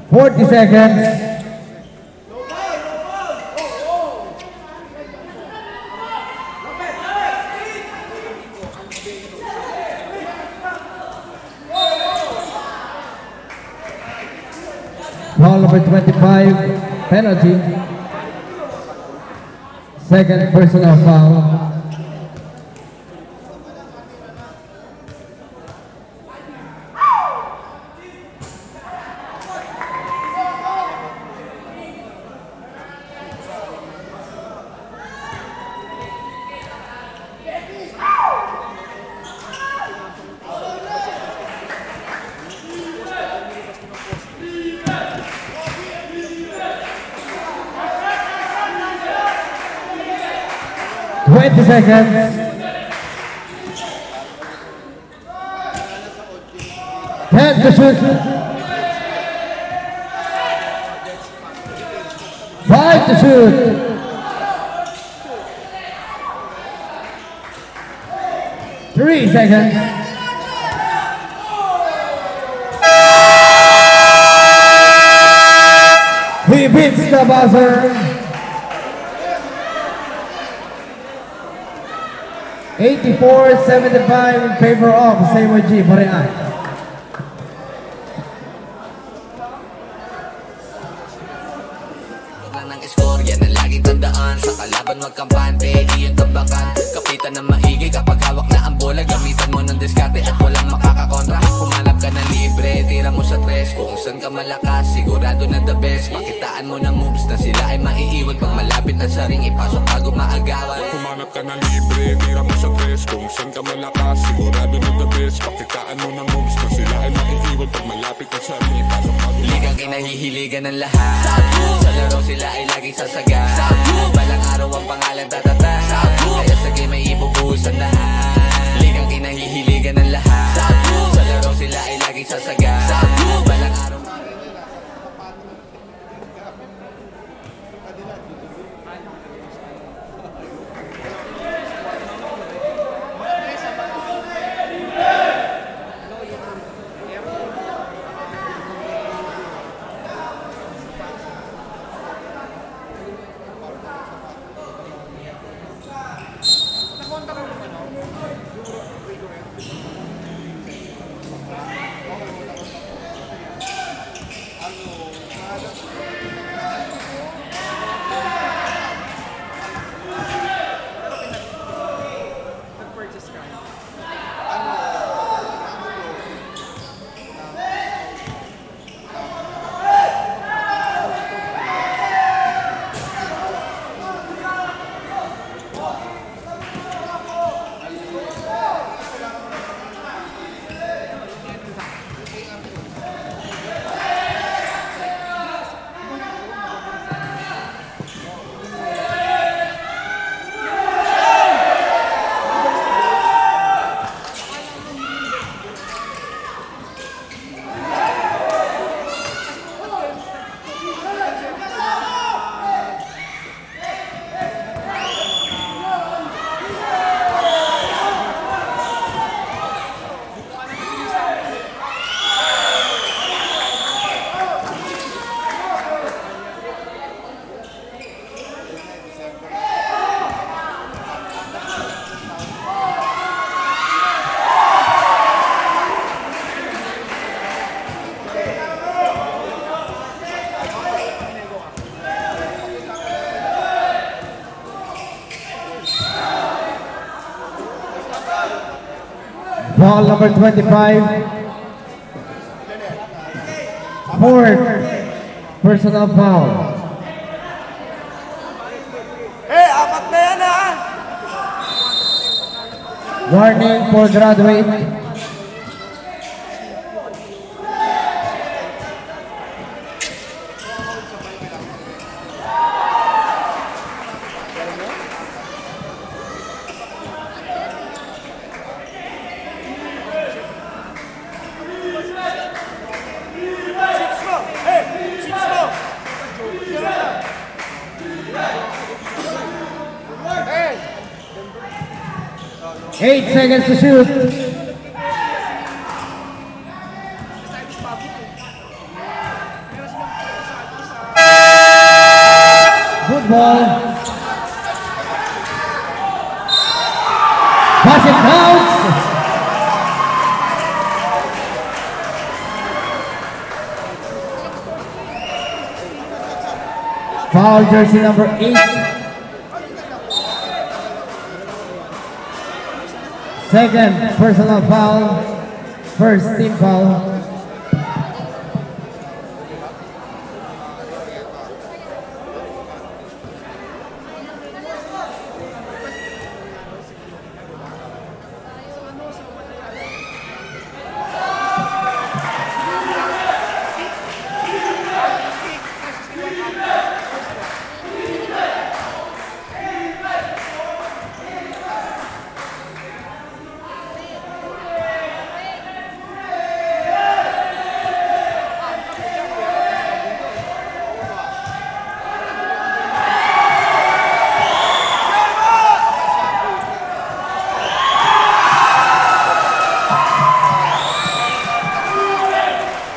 Speaker 4: Forty seconds. Foul number 25, penalty. Second personal foul. Seconds. 10 to shoot. 5 to shoot. 3 seconds. He beats the buzzer. 84-75 in favor of CYG Barian.
Speaker 1: Ng score, yan ang laging tandaan. Sa kalaban wag kampante, di yung tambakan. Kapitan ng maigi kapag hawak na ang bola. Gamitan mo ng diskarte at walang makakakontra. Humanap ka ng libre, tira mo sa tres. Kung saan ka malakas, sigurado na the best. Makitaan mo ng moves na sila ay maiiwan. Pag malapit na sa ring, ipasok bago maagawan.
Speaker 3: Humanap ka ng libre, tira mo sa tres. Kung saan ka malakas, sigurado na the best. Pakitaan mo ng moves na sila ay maiiwan. Pag malapit na sa ring, ipasok bago maagawan.
Speaker 1: Ligang kinahihiligan ng lahat. Sa laro sila ay laging sasagat. Balang araw ang pangalan tatata. Kaya sa game ay ibubuhos ang lahat. Ligang kinahihiligan ng lahat. Sa laro sila ay laging sasagat. Balang araw.
Speaker 4: Foul number 25. Fourth personal foul.
Speaker 7: Eh, apat na yan ha!
Speaker 4: Warning for graduate.
Speaker 5: Hey!
Speaker 4: 8 seconds to shoot. Good ball. Basket counts. Foul jersey number 8. Second personal foul, first team foul.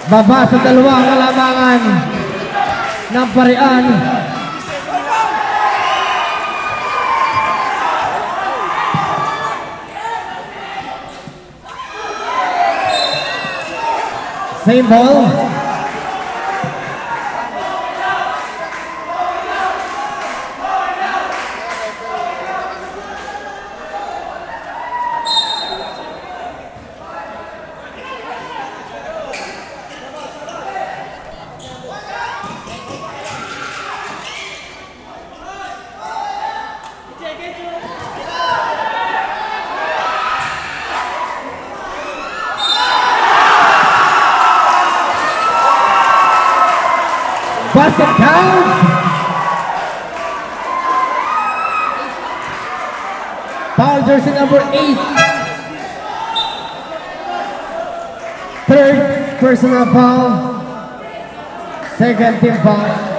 Speaker 4: Baba sa dalawang kalamangan ng Parian. Same ball. Basket counts. Foul jersey number 8. Third personal foul. Second team foul.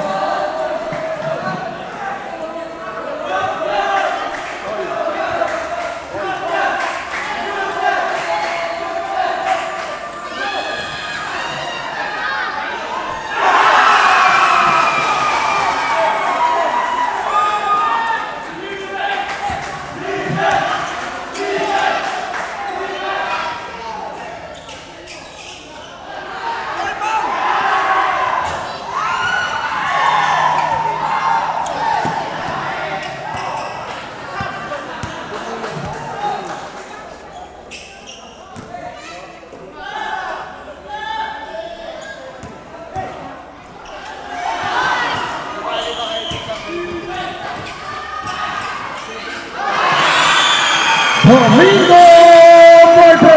Speaker 4: Domingo Forte.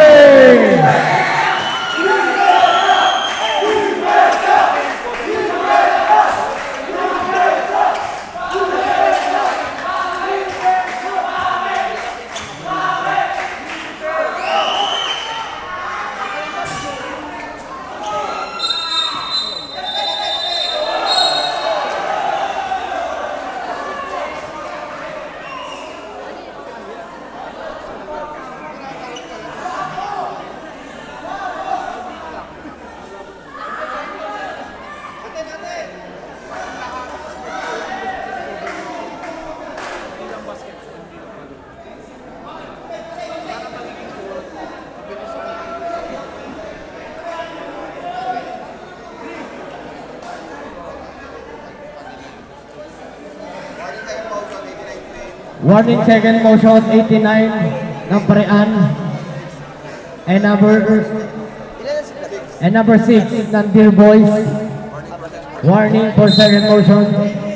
Speaker 4: Warning second motion 89 ng Parian. And number 6, Nandir Boys. Warning for second motion.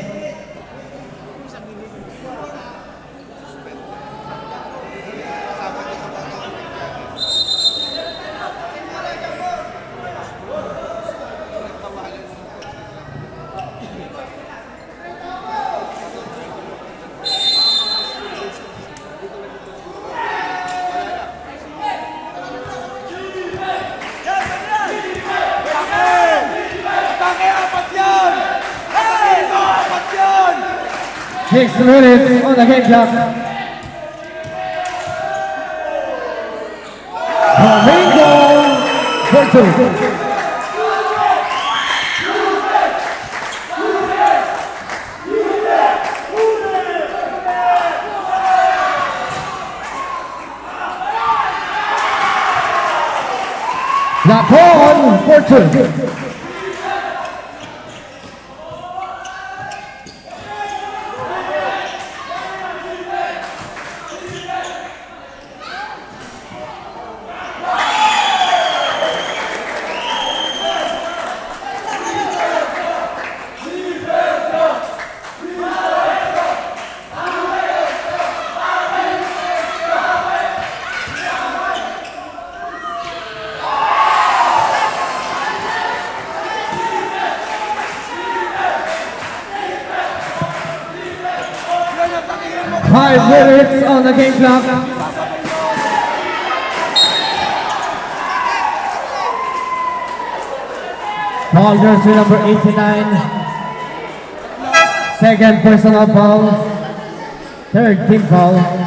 Speaker 4: Six minutes on the game clock. Flamingo for 2. Lacon for 2. Five minutes on the game clock. Foul jersey number 89. Second personal foul. Third team foul.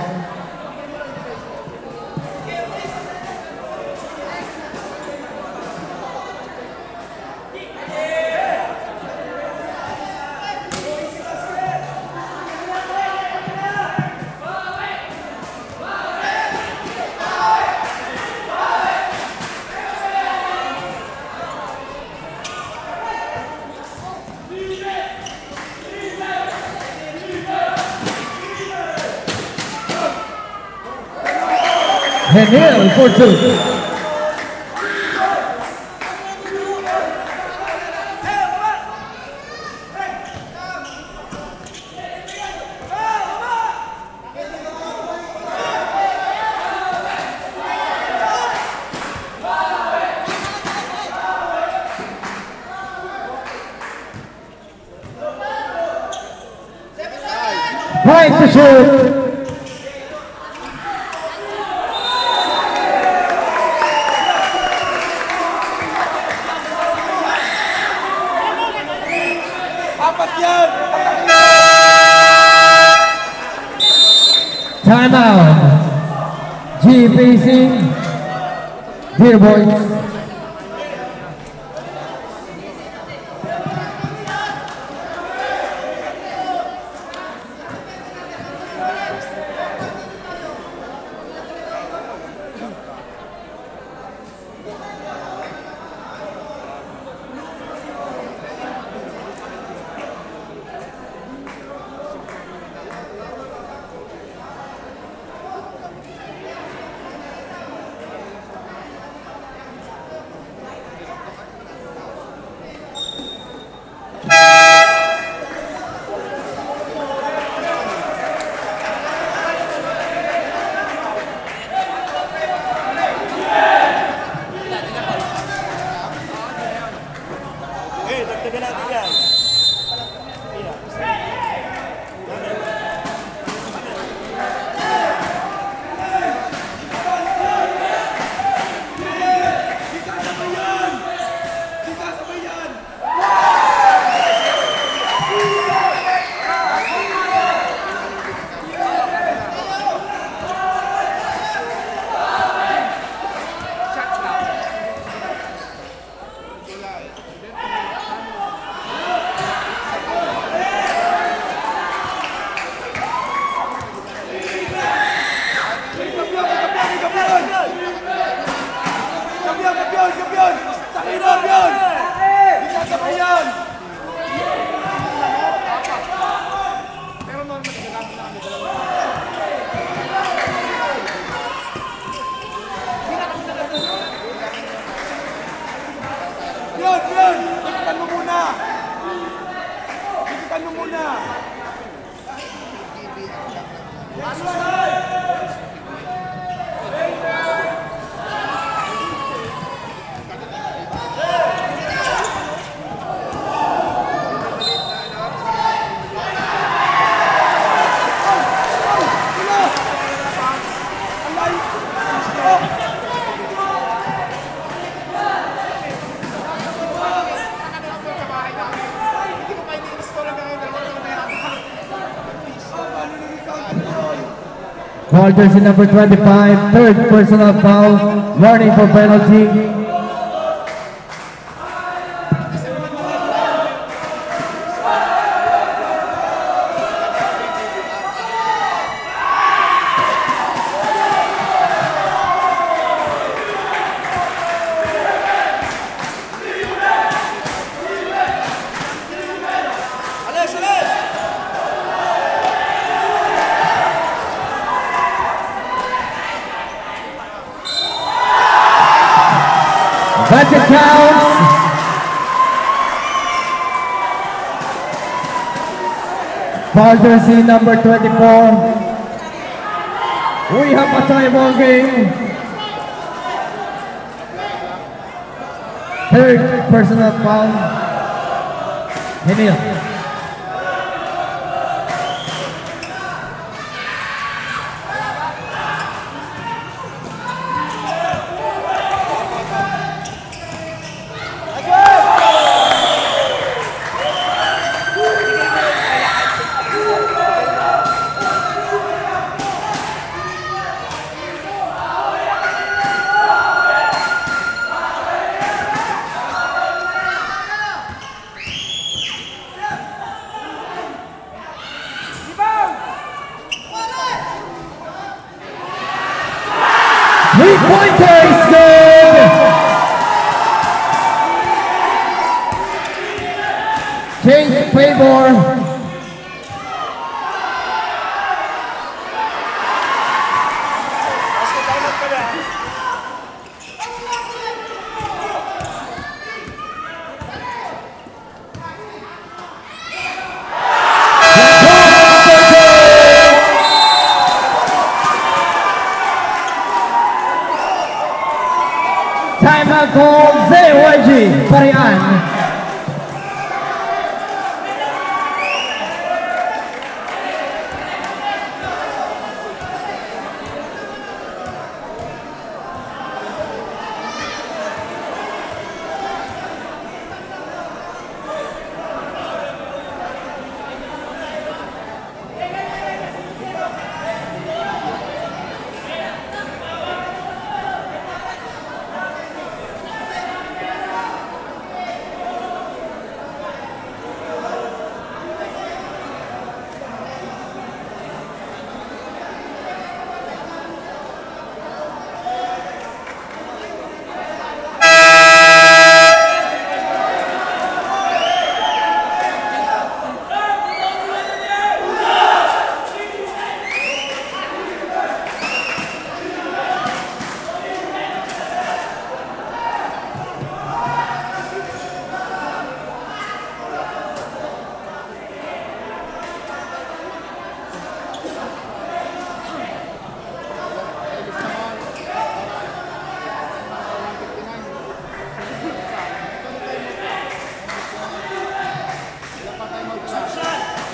Speaker 4: Henil for 2. Right to shoot. Timeout. GPC Deer Boys.
Speaker 7: ano muna.
Speaker 4: Ball jersey number 25, third personal foul, warning for penalty. That's it, counts. Ball jersey number 24. We have a tie ball game. Third personal foul. Emil. Three-pointer is good. Change favor. Timeout call, ZYG, Parian.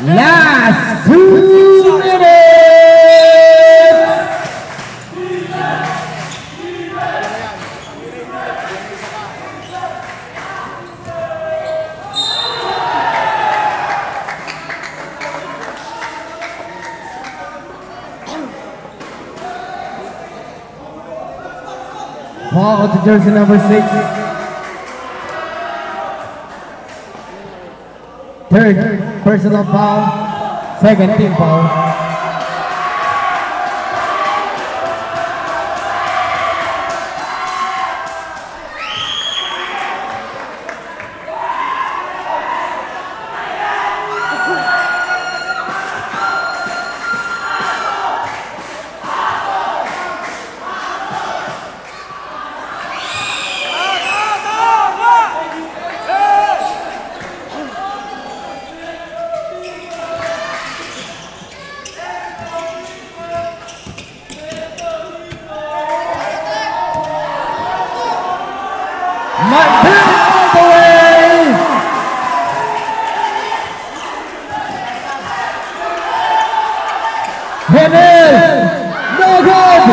Speaker 4: Last 2 minutes. Ball to jersey number 6. Third personal foul, second team foul. Yanil! No good!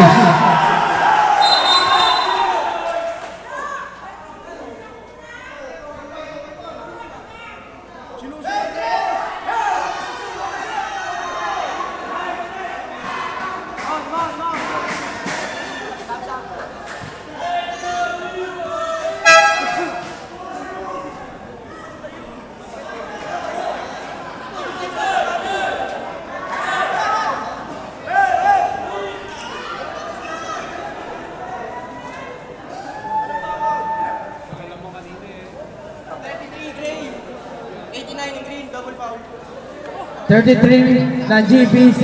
Speaker 6: Double foul.
Speaker 4: 33 ng GPC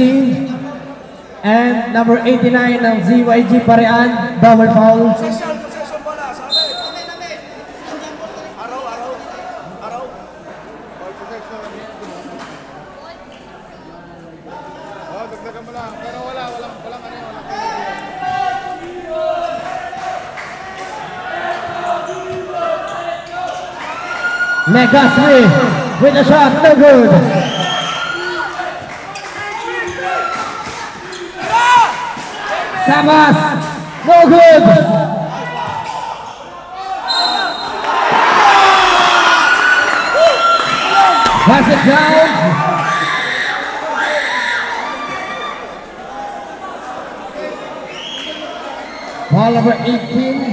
Speaker 4: and number 89 ng ZYG Parean, double foul.
Speaker 7: Possession bola, sabi. Araw.
Speaker 5: Ball possession. Oh, dagdagan mo lang. Pero walang ano yun.
Speaker 4: Negasri with a shot, no good. Sabas, no good. Pass it down. Ball number 18,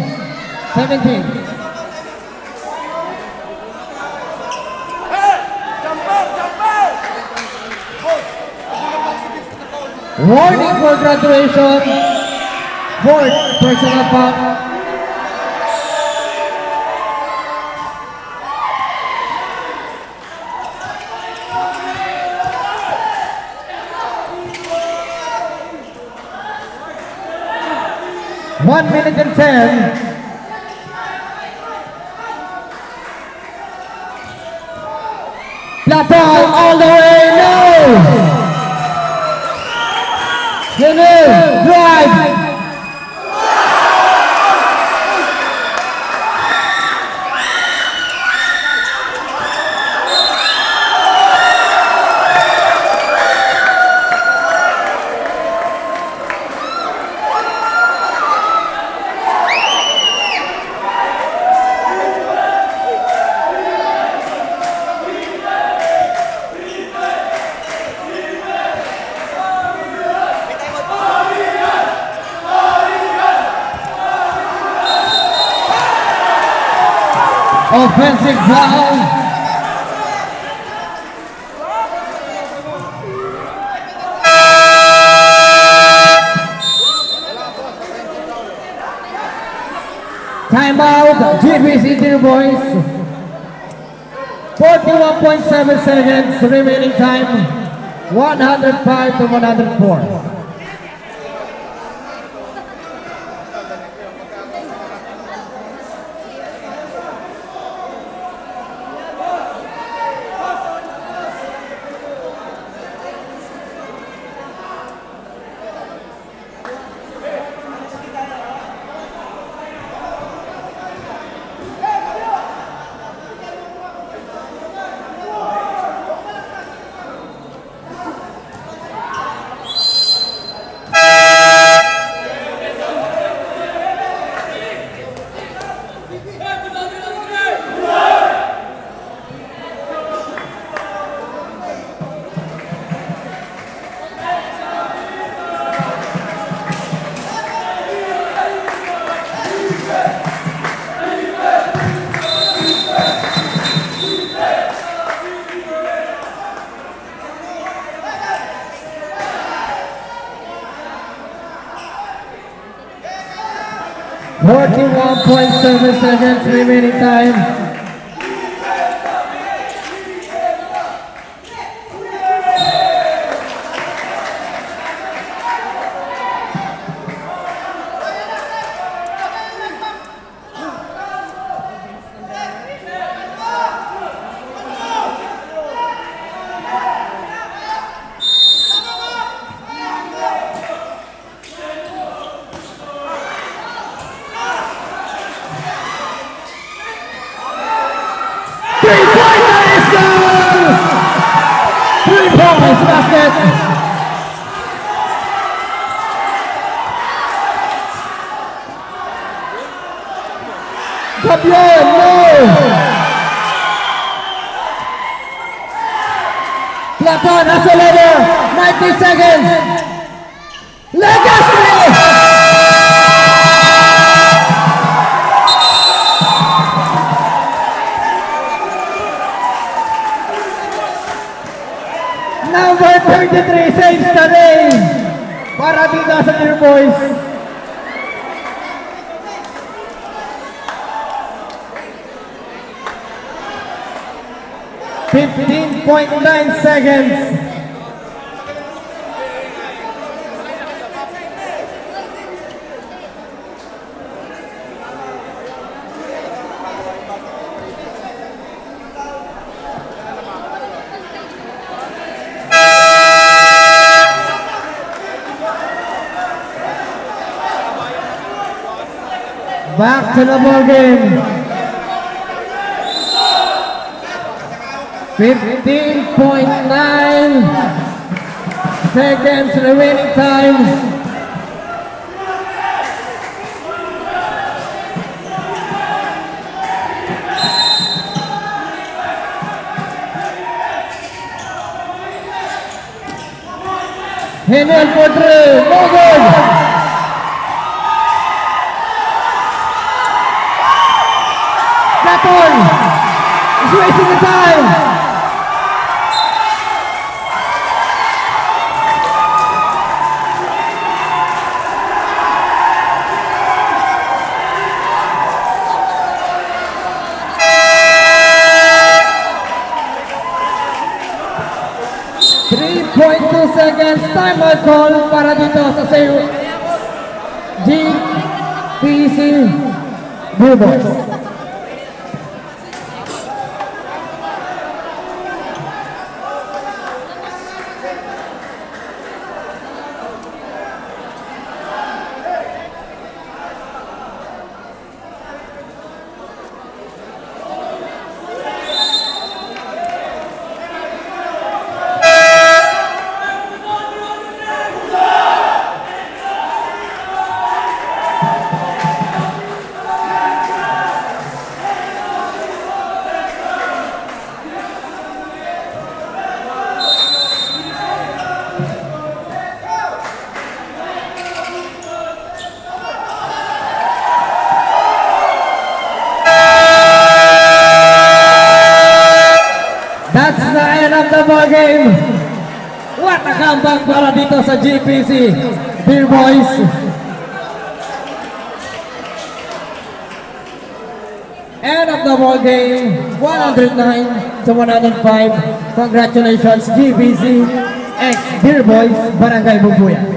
Speaker 4: 17. Warning for graduation. Fourth personal foul. One minute and 10. Plateau all the way, no! Yanil, drive! Offensive foul. Timeout, GPC Deer Boys. 41.7 seconds remaining time. 105 to 104. .7 seconds remaining time. Kampiyon, no! Platon has a leader, 90 seconds. Legacy! Number 33 saves the day para dito sa Dear Boys. .9 seconds. Back to the ball game. 15.9 seconds remaining time. Heniel for three, no good. Platon is wasting the time. Seconds, timer call para dito sa GPC Blue Boys. That's the end of the ball game. What a comeback para dito sa GPC Dear Boys. End of the ball game, 109 to 105. Congratulations GPC X Dear Boys Barangay Bubuyan.